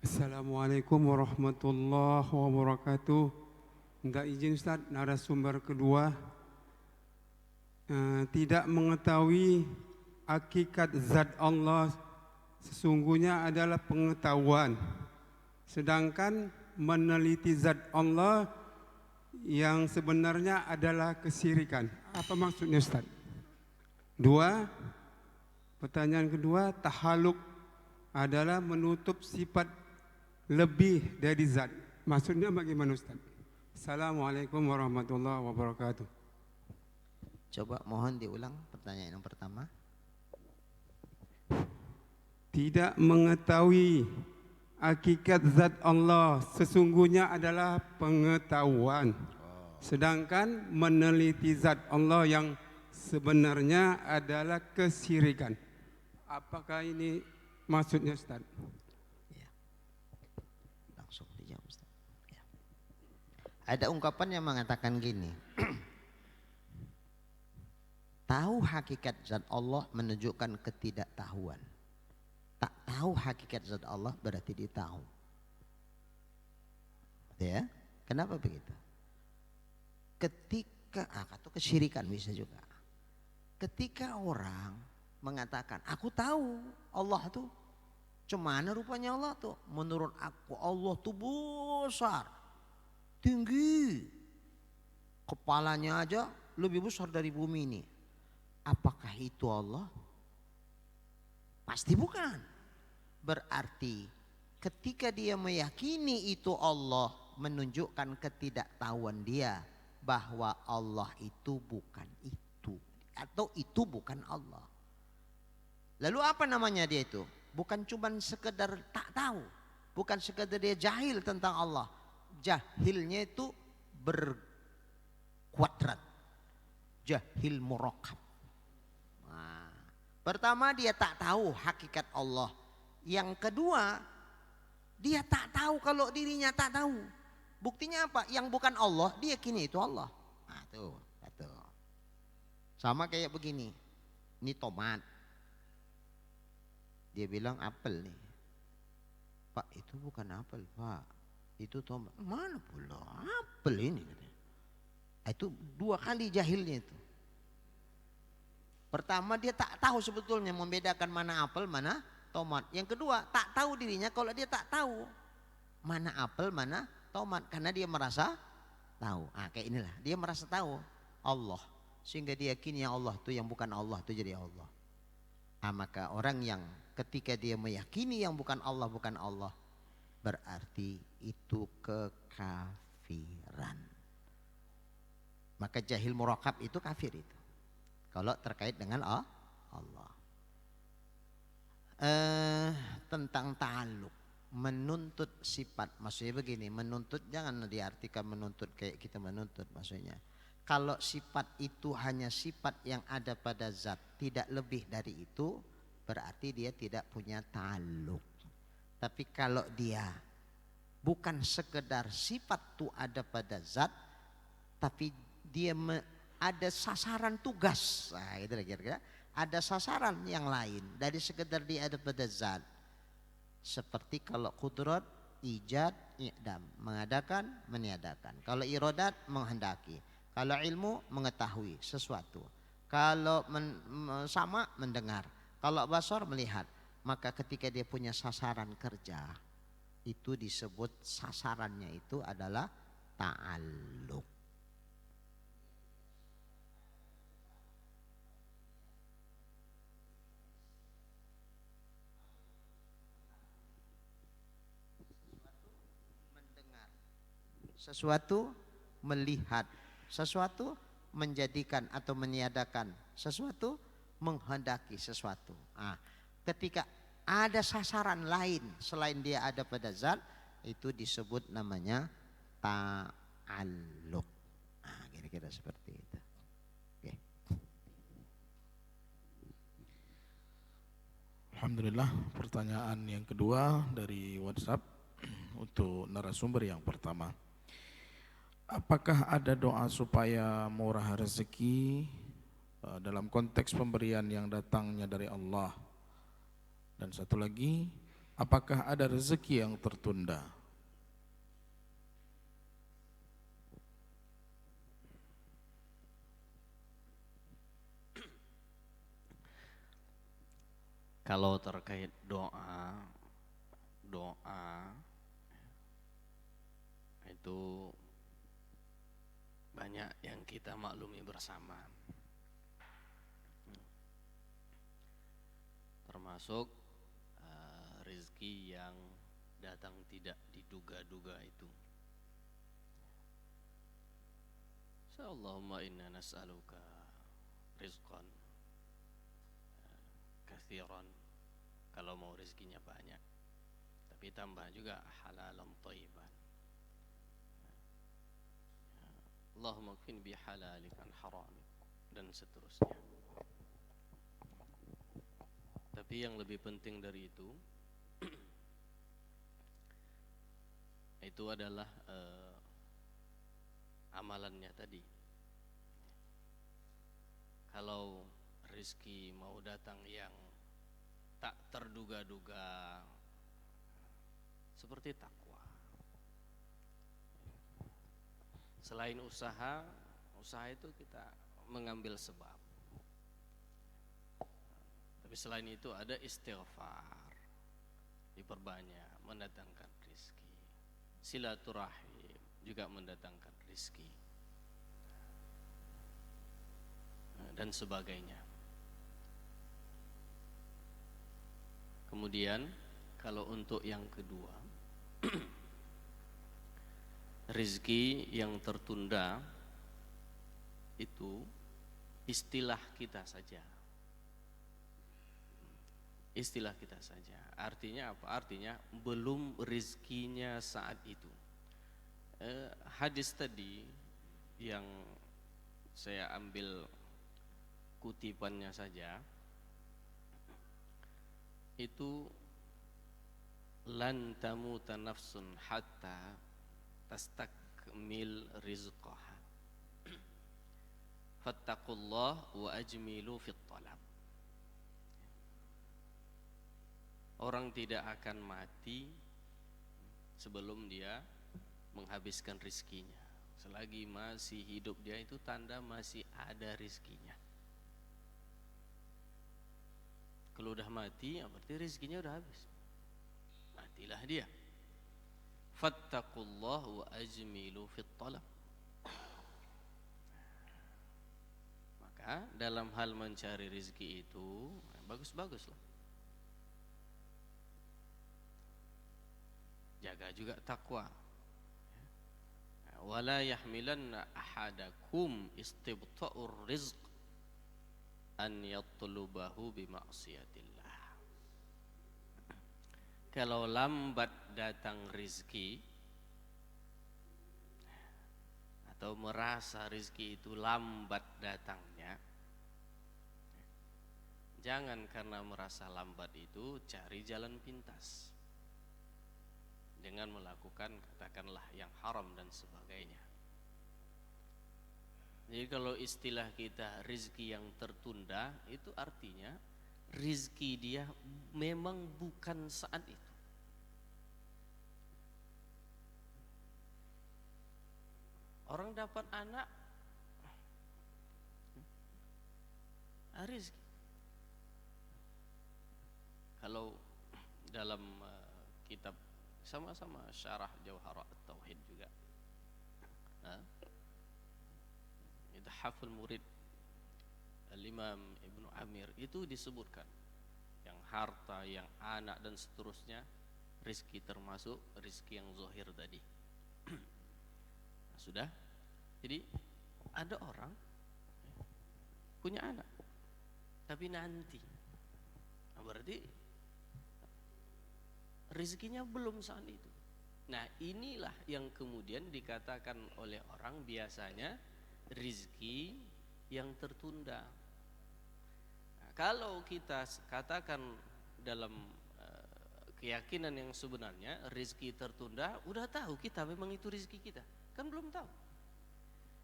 Assalamualaikum warahmatullahi wabarakatuh. Minta izin Ustaz, narasumber kedua tidak mengetahui hakikat zat Allah sesungguhnya adalah pengetahuan. Sedangkan meneliti zat Allah yang sebenarnya adalah kesyirikan. Apa maksudnya Ustaz? Dua, pertanyaan kedua, tahaluk adalah menutup sifat lebih dari zat. Maksudnya bagaimana Ustaz? Assalamualaikum warahmatullahi wabarakatuh. Coba mohon diulang pertanyaan yang pertama. tidak mengetahui hakikat zat Allah sesungguhnya adalah pengetahuan. Sedangkan meneliti zat Allah yang sebenarnya adalah kesyirikan. Apakah ini maksudnya Ustaz? Ya. Langsung dijawab Ustaz. Ya. Ada ungkapan yang mengatakan gini. Tahu hakikat zat Allah menunjukkan ketidaktahuan. Tak tahu hakikat zat Allah berarti dia tahu. Ya, kenapa begitu? Ketika atau kesyirikan bisa juga. Ketika orang mengatakan, aku tahu Allah tuh, cuman rupanya Allah tuh, menurut aku Allah tuh besar, tinggi, kepalanya aja lebih besar dari bumi ini. Apakah itu Allah? Pasti bukan. Berarti ketika dia meyakini itu Allah, menunjukkan ketidaktahuan dia bahwa Allah itu bukan itu, atau itu bukan Allah. Lalu apa namanya dia itu? Bukan cuma sekedar tak tahu, bukan sekedar dia jahil tentang Allah. Jahilnya itu berkuadrat, jahil murakkab. Nah, pertama dia tak tahu hakikat Allah. Yang kedua, dia tak tahu kalau dirinya tak tahu. Buktinya apa? Yang bukan Allah, dia kini itu Allah. Nah, tuh. Sama kayak begini. Ini tomat. Dia bilang apel nih. Pak, itu bukan apel, Pak. Itu tomat. Mana pula apel ini? Itu dua kali jahilnya itu. Pertama dia tak tahu sebetulnya membedakan mana apel, mana tomat. Yang kedua tak tahu dirinya kalau dia tak tahu mana apel, mana tomat. Karena dia merasa tahu. Kayak inilah. Dia merasa tahu Allah. Sehingga dia yakini yang Allah itu yang bukan Allah itu jadi Allah. Maka orang yang ketika dia meyakini yang bukan Allah berarti itu kekafiran. Maka jahil murakkab itu kafir itu. Kalau terkait dengan Allah. Tentang ta'alluq, menuntut sifat. Maksudnya begini, menuntut jangan diartikan menuntut kayak kita menuntut maksudnya. Kalau sifat itu hanya sifat yang ada pada zat, tidak lebih dari itu, berarti dia tidak punya ta'alluq. Tapi kalau dia bukan sekedar sifat itu ada pada zat, tapi dia ada sasaran tugas, nah itu kira-kira ada sasaran yang lain dari sekedar dia ada pada zat. Seperti kalau qudrat, ijad, i'dam, mengadakan, meniadakan. Kalau iradat, menghendaki. Kalau ilmu, mengetahui sesuatu. Kalau sama, mendengar. Kalau basar, melihat. Maka ketika dia punya sasaran kerja, itu disebut sasarannya itu adalah ta'alluq. Sesuatu melihat, sesuatu menjadikan atau meniadakan, sesuatu menghendaki sesuatu. Ketika ada sasaran lain selain dia ada pada zat, itu disebut namanya ta'alluq. Kira-kira seperti itu. Oke. Alhamdulillah, pertanyaan yang kedua dari WhatsApp untuk narasumber yang pertama. Apakah ada doa supaya murah rezeki dalam konteks pemberian yang datangnya dari Allah? Dan satu lagi, apakah ada rezeki yang tertunda? Kalau terkait doa itu banyak yang kita maklumi bersama, termasuk rezeki yang datang tidak diduga-duga itu. Allahumma inna nas'aluka rizqan kathiran kalau mau rezekinya banyak. Tapi tambah juga halalan thayyiban. Allahumma kfin bi halalikan haramik dan seterusnya. Tapi yang lebih penting dari itu adalah amalannya tadi. Kalau rezeki mau datang yang tak terduga-duga, seperti takwa. Selain usaha itu kita mengambil sebab. Tapi selain itu ada istighfar, diperbanyak, mendatangkan rezeki. Silaturahim juga mendatangkan rezeki, dan sebagainya. Kemudian kalau untuk yang kedua, rezeki yang tertunda itu istilah kita saja. Istilah kita saja. Artinya apa? Artinya belum rezekinya saat itu. Hadis tadi yang saya ambil kutipannya saja, itu lan tamuta nafsun hatta tastakmil rizqaha fattaqullah wa ajmilu fit talab. Orang tidak akan mati sebelum dia menghabiskan rizkinya. Selagi masih hidup dia itu tanda masih ada rizkinya. Kalau udah mati, berarti rizkinya udah habis. Matilah dia. Fattaqullah wa ajmilu fit talab. Maka dalam hal mencari rizki itu bagus-baguslah. Jaga juga takwa. Wala yahmilanna ahadakum istibta'ur rizq an yatlubahu bima'siyatillah. Kalau lambat datang rizki atau merasa rizki itu lambat datangnya, jangan karena merasa lambat itu cari jalan pintas dengan melakukan katakanlah yang haram dan sebagainya. Jadi kalau istilah kita rizki yang tertunda, itu artinya rizki dia memang bukan saat itu. Orang dapat anak, rizki. Kalau dalam kitab sama-sama syarah Jauharat Tauhid juga, Ithaful Murid Al-Imam Ibnu Amir itu disebutkan yang harta, yang anak dan seterusnya rizki, termasuk rizki yang zahir tadi. Sudah. Jadi ada orang punya anak tapi nanti, berarti rezekinya belum saat itu. Nah, inilah yang kemudian dikatakan oleh orang biasanya rezeki yang tertunda. Nah, kalau kita katakan dalam keyakinan yang sebenarnya rezeki tertunda, udah tahu kita memang itu rezeki kita, kan belum tahu.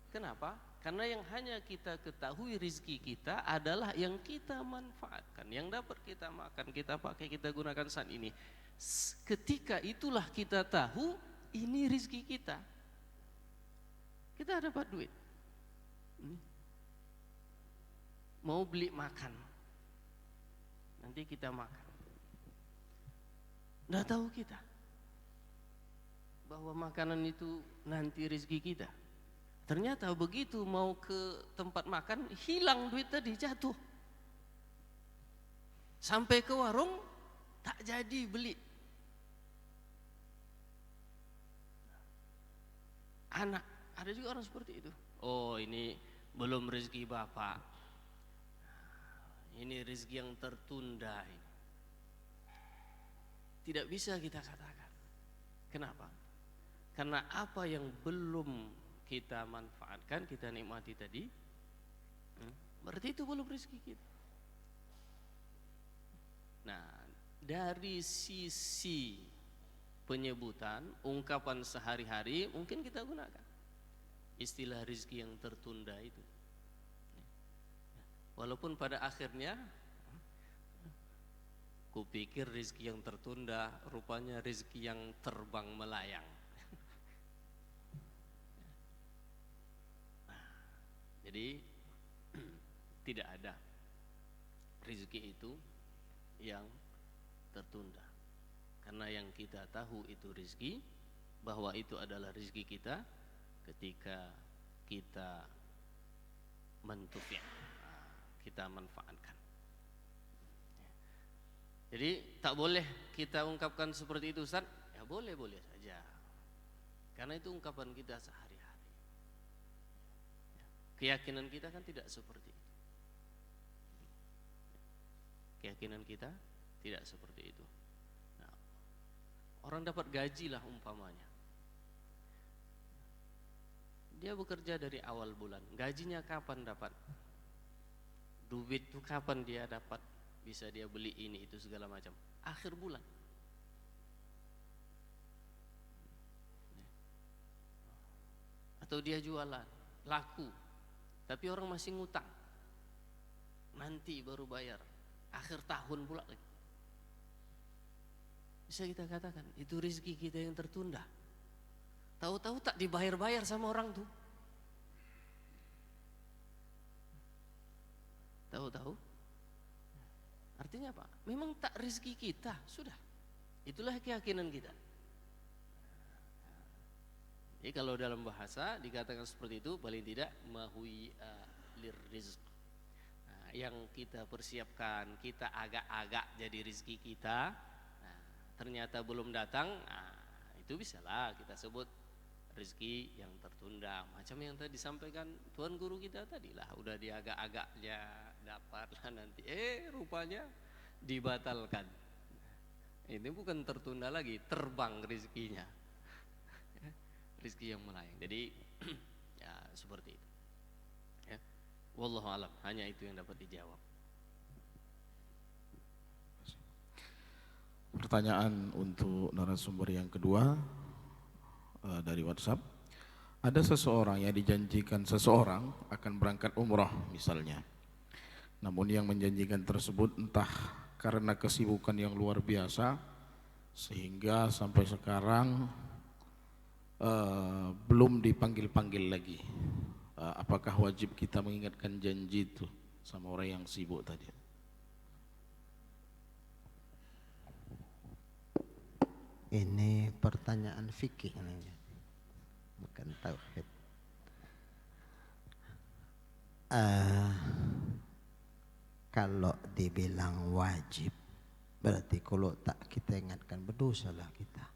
Kenapa? Karena yang hanya kita ketahui rezeki kita adalah yang kita manfaatkan, yang dapat kita makan, kita pakai, kita gunakan saat ini. Ketika itulah kita tahu ini rezeki kita. Kita dapat duit, mau beli makan, nanti kita makan. Udah tahu kita bahwa makanan itu nanti rezeki kita. Ternyata begitu mau ke tempat makan, hilang duit tadi, jatuh. Sampai ke warung tak jadi beli. Anak, ada juga orang seperti itu. Oh, ini belum rezeki bapak, ini rezeki yang tertunda ini. tidak bisa kita katakan. Kenapa? Karena apa yang belum kita manfaatkan, kita nikmati tadi, berarti itu belum rezeki kita. Nah, dari sisi penyebutan, ungkapan sehari-hari mungkin kita gunakan istilah rezeki yang tertunda itu. Walaupun pada akhirnya kupikir rezeki yang tertunda rupanya rezeki yang terbang melayang. Jadi tidak ada rezeki itu yang tertunda. Karena yang kita tahu itu rezeki, bahwa itu adalah rezeki kita ketika kita kita manfaatkan. Jadi tak boleh kita ungkapkan seperti itu, Ustaz. Ya boleh-boleh saja. Karena itu ungkapan kita sehari-hari. Keyakinan kita kan tidak seperti itu. Keyakinan kita tidak seperti itu. Nah, orang dapat gaji lah umpamanya. Dia bekerja dari awal bulan. Gajinya kapan dapat? Duit itu kapan dia dapat? Bisa dia beli ini itu segala macam. Akhir bulan. Atau dia jualan, laku. Tapi orang masih ngutang. Nanti baru bayar. Akhir tahun pula lagi. Bisa kita katakan itu rezeki kita yang tertunda. Tahu-tahu tak dibayar-bayar sama orang tuh. Tahu-tahu. Artinya apa? Memang tak rezeki kita, sudah. Itulah keyakinan kita. Jadi kalau dalam bahasa dikatakan seperti itu, paling tidak mahui lirizq. Nah, yang kita persiapkan, kita agak-agak jadi rezeki kita, nah, ternyata belum datang, nah, itu bisalah kita sebut rezeki yang tertunda. Macam yang tadi disampaikan Tuan Guru kita tadi lah, udah diagak-agaknya dapat lah nanti, rupanya dibatalkan. Ini bukan tertunda lagi, terbang rezekinya. Rezeki yang melayang. Jadi ya seperti itu. Ya. Wallahu alam, hanya itu yang dapat dijawab. Pertanyaan untuk narasumber yang kedua dari WhatsApp. Ada seseorang yang dijanjikan seseorang akan berangkat umrah misalnya. Namun yang menjanjikan tersebut entah karena kesibukan yang luar biasa sehingga sampai sekarang belum dipanggil-panggil lagi. Apakah wajib kita mengingatkan janji itu sama orang yang sibuk tadi? Ini pertanyaan fikih namanya, bukan tauhid. Kalau dibilang wajib, berarti kalau tak kita ingatkan berdosalah kita.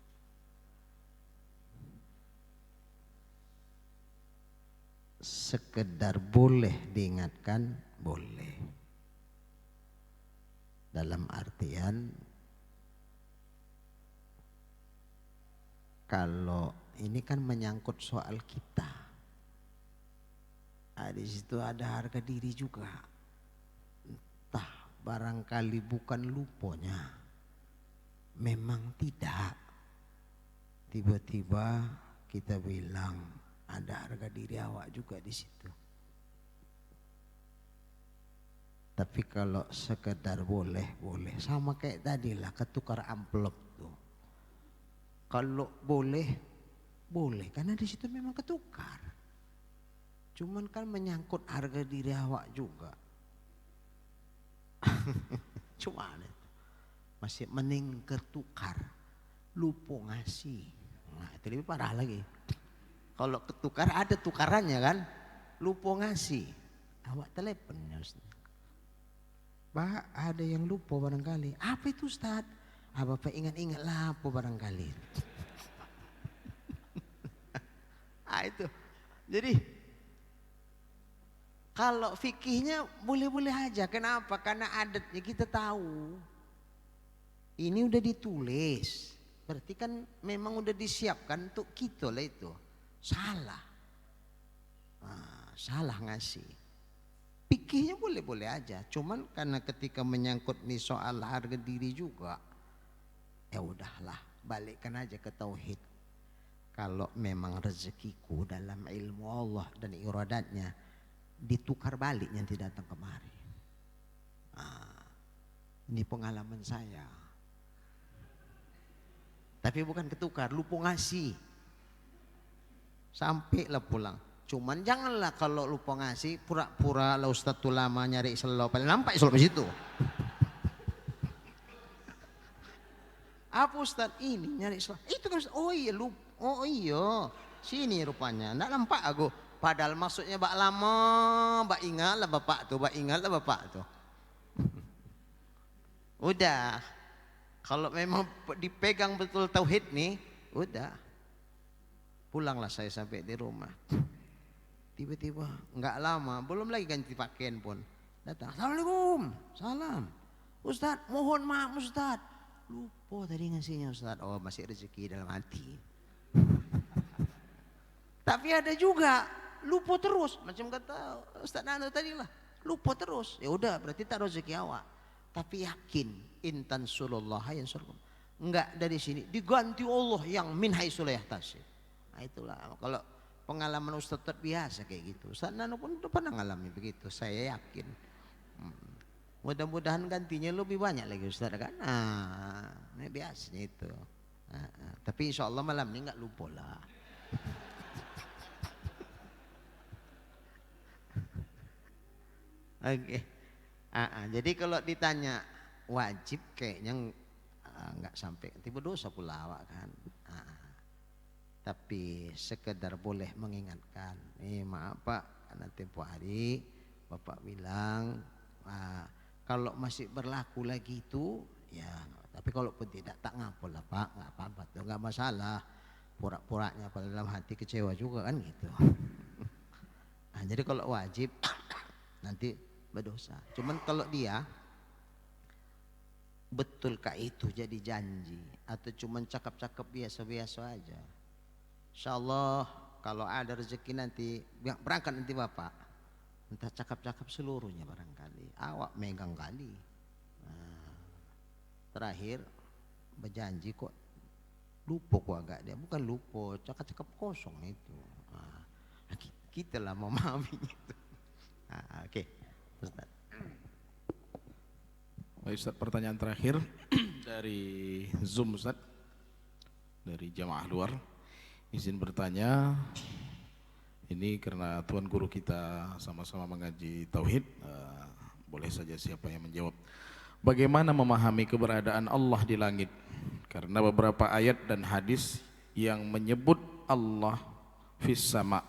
Sekedar boleh diingatkan, boleh. Dalam artian kalau ini kan menyangkut soal kita, di situ ada harga diri juga. Entah barangkali bukan luponya, memang tidak. Tiba-tiba kita bilang ada harga diri awak juga di situ. Tapi kalau sekedar boleh, boleh. Sama kayak tadi lah, ketukar amplop tuh. Kalau boleh, boleh. Karena di situ memang ketukar. Cuman kan menyangkut harga diri awak juga. Cuma masih mending ketukar, lupa ngasih. Nah, itu lebih parah lagi. Kalau ketukar ada tukarannya kan, lupa ngasih. Awak teleponnya Ustaz. Bah, ada yang lupa barangkali. Apa itu Ustaz? Bapak ingat-ingat lah apa barangkali. Itu. Jadi kalau fikihnya boleh-boleh aja. Kenapa? Karena adatnya kita tahu. Ini udah ditulis. Berarti kan memang udah disiapkan untuk kita lah itu. Salah. Salah ngasih. Pikirnya boleh-boleh aja. Cuman karena ketika menyangkut nih soal harga diri juga. Ya udahlah, balikkan aja ke tauhid. Kalau memang rezekiku dalam ilmu Allah dan iradatnya, ditukar balik nanti datang kemari. Ini pengalaman saya. Tapi bukan ketukar, lupa ngasih. Sampailah pulang. Cuman janganlah kalau lupa ngasih, pura-pura lah Ustaz tuh lama nyari selo. Paling nampak selo di situ. Apa Ustaz ini nyari selo? Itu kan Ustaz. Oh iya lupa. Oh iya. Sini rupanya. Nggak nampak aku. Padahal maksudnya bak lama, bak ingatlah bapak tuh, bak ingatlah bapak tuh. Udah. Kalau memang dipegang betul tauhid nih, udah. Pulanglah saya sampai di rumah. Tiba-tiba nggak lama, belum lagi ganti pakaian pun. Datang, Assalamualaikum, salam. Ustaz, mohon maaf Ustaz. Lupa tadi ngasihnya Ustaz. Oh masih rezeki dalam hati. Tapi ada juga lupa terus, macam kata Ustaz Nano tadi lah, lupa terus. Ya udah, berarti tak rezeki awak. Tapi yakin, intan sulullah yansurkum. Enggak dari sini, diganti Allah yang min haitsu la yahtasib. Nah itulah kalau pengalaman Ustaz biasa kayak gitu. Ustaz Nano pun udah pernah ngalami begitu, saya yakin. Mudah-mudahan gantinya lebih banyak lagi Ustaz kan. Ini biasanya itu. Tapi insya Allah malam ini nggak lupa lah. Oke. Jadi kalau ditanya wajib kayaknya nggak sampai nanti berdosa pula awak kan. Tapi sekedar boleh mengingatkan. Maaf Pak, karena tempo hari Bapak bilang kalau masih berlaku lagi itu ya. Tapi kalau pun tidak tak ngapol lah Pak, nggak apa-apa tuh, nggak masalah. Pura-puranya pada dalam hati kecewa juga kan gitu. Jadi kalau wajib nanti berdosa. Cuman kalau dia betulkah itu jadi janji atau cuman cakap-cakap biasa-biasa aja. Insyaallah kalau ada rezeki nanti berangkat nanti Bapak. Entah cakap-cakap seluruhnya barangkali. Awak megang kali. Terakhir berjanji kok lupa kok agak dia. Bukan lupa, cakap-cakap kosong itu. Kita lah memahami itu. Oke. Ustaz. Baik Ustaz, pertanyaan terakhir dari Zoom Ustaz, dari jamaah luar. Izin bertanya, ini karena Tuan Guru kita sama-sama mengaji Tauhid, boleh saja siapa yang menjawab. Bagaimana memahami keberadaan Allah di langit? Karena beberapa ayat dan hadis yang menyebut Allah fis sama.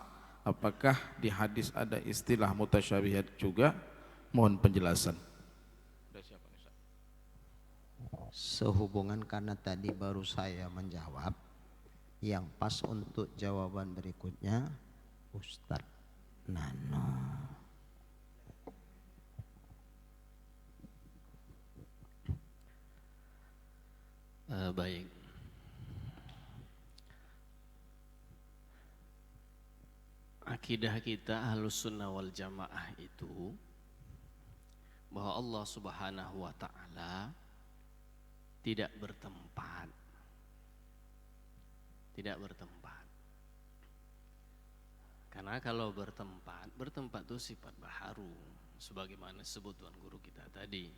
Apakah di hadis ada istilah mutasyabihat juga? Mohon penjelasan. Sehubungan karena tadi baru saya menjawab, yang pas untuk jawaban berikutnya Ustadz Nano. Baik. Akidah kita Ahlus Sunnah wal Jamaah itu bahwa Allah Subhanahu wa taala tidak bertempat. Tidak bertempat. Karena kalau bertempat itu sifat baharu sebagaimana sebut Tuan Guru kita tadi.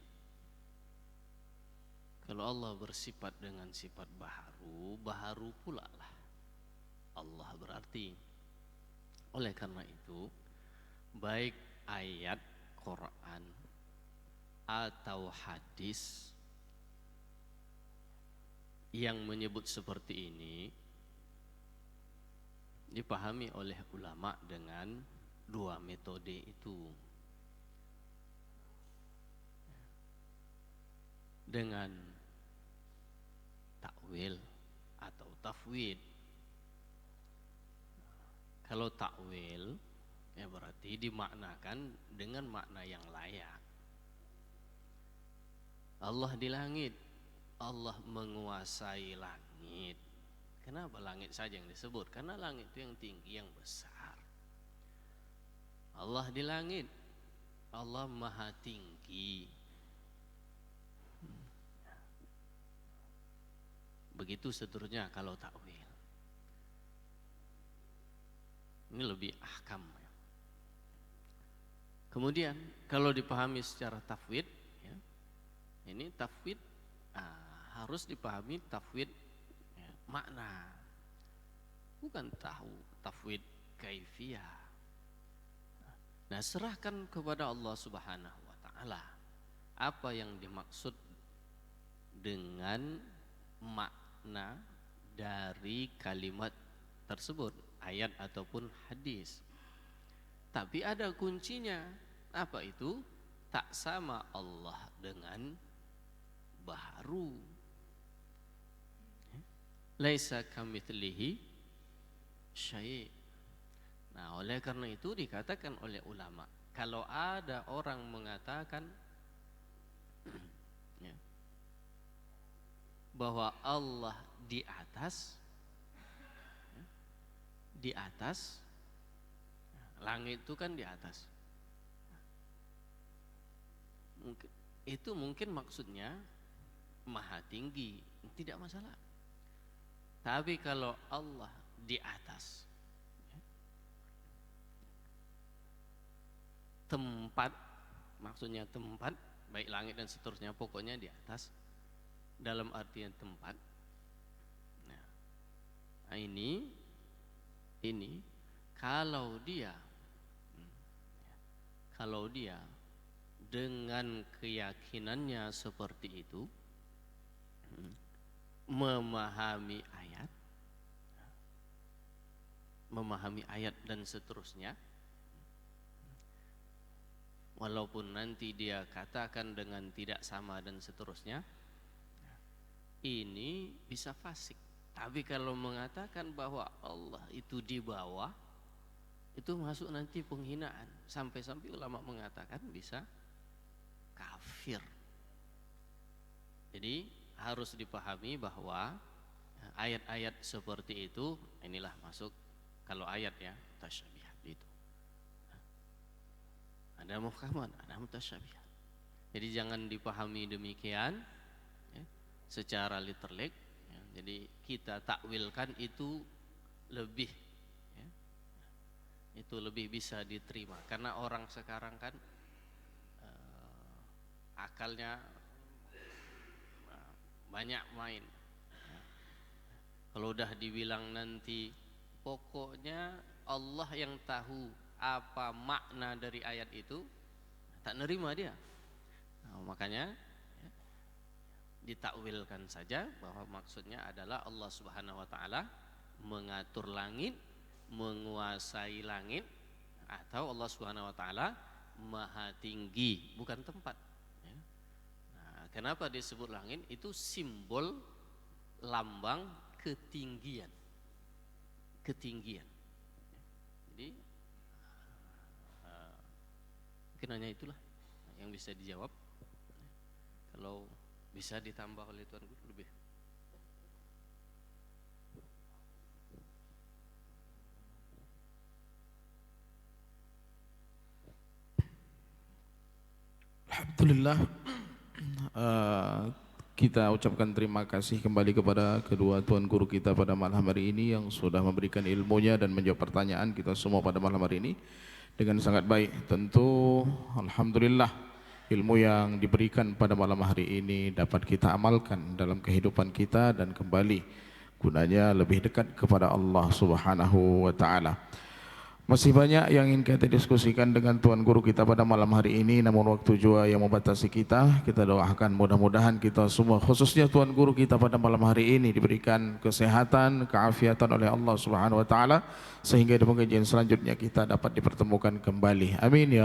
Kalau Allah bersifat dengan sifat baharu, baharu pula lah Allah berarti. Oleh karena itu, baik ayat Quran atau hadis yang menyebut seperti ini dipahami oleh ulama dengan dua metode itu. Dengan takwil atau tafwid. Kalau takwil ya berarti dimaknakan dengan makna yang layak. Allah di langit, Allah menguasai langit. Kenapa langit saja yang disebut? Karena langit itu yang tinggi, yang besar. Allah di langit, Allah maha tinggi. Begitu seterusnya kalau takwil. Ini lebih ahkam. Kemudian kalau dipahami secara tafwid, ya, ini tafwid harus dipahami tafwid ya, makna, bukan tahu tafwid kaifiyah. Nah, serahkan kepada Allah Subhanahu wa taala apa yang dimaksud dengan makna dari kalimat tersebut, ayat ataupun hadis. Tapi ada kuncinya. Apa itu? Tak sama Allah dengan baharu. Laisa kamitslihi syai'. Nah, oleh karena itu dikatakan oleh ulama, kalau ada orang mengatakan ya, bahwa Allah di atas, ya, di atas, langit itu kan di atas. Mungkin maksudnya maha tinggi, tidak masalah. Tapi kalau Allah di atas, ya, tempat, maksudnya tempat, baik langit dan seterusnya, pokoknya di atas, dalam artian tempat. Nah, ini kalau dia dengan keyakinannya seperti itu memahami ayat dan seterusnya, walaupun nanti dia katakan dengan tidak sama dan seterusnya, ini bisa fasik. Tapi kalau mengatakan bahwa Allah itu di bawah, itu masuk nanti penghinaan, sampai-sampai ulama mengatakan bisa kafir. Jadi harus dipahami bahwa ayat-ayat seperti itu, inilah masuk, kalau ayat ya tasyabihat itu. Ada muhkamat, ada mutasyabihat. Jadi jangan dipahami demikian ya, secara literal. Ya, jadi kita takwilkan itu lebih ya, itu lebih bisa diterima, karena orang sekarang kan akalnya banyak main. Kalau udah dibilang nanti pokoknya Allah yang tahu apa makna dari ayat itu, tak nerima dia. Nah, makanya ya, ditakwilkan saja bahwa maksudnya adalah Allah Subhanahu wa taala mengatur langit, menguasai langit, atau Allah Subhanahu wa taala maha tinggi, bukan tempat. Kenapa disebut langit? Itu simbol lambang ketinggian. Jadi mungkin hanya itulah yang bisa dijawab. Kalau bisa ditambah oleh Tuan Guru lebih. Alhamdulillah. Kita ucapkan terima kasih kembali kepada kedua tuan guru kita pada malam hari ini yang sudah memberikan ilmunya dan menjawab pertanyaan kita semua pada malam hari ini dengan sangat baik. Tentu alhamdulillah ilmu yang diberikan pada malam hari ini dapat kita amalkan dalam kehidupan kita dan kembali gunanya lebih dekat kepada Allah Subhanahu wa taala. Masih banyak yang ingin kita diskusikan dengan Tuan Guru kita pada malam hari ini, namun waktu juga yang membatasi kita. Kita doakan mudah-mudahan kita semua, khususnya Tuan Guru kita pada malam hari ini, diberikan kesehatan, keafiatan oleh Allah Subhanahu wa taala sehingga di pengajian selanjutnya kita dapat dipertemukan kembali. Amin ya Allah.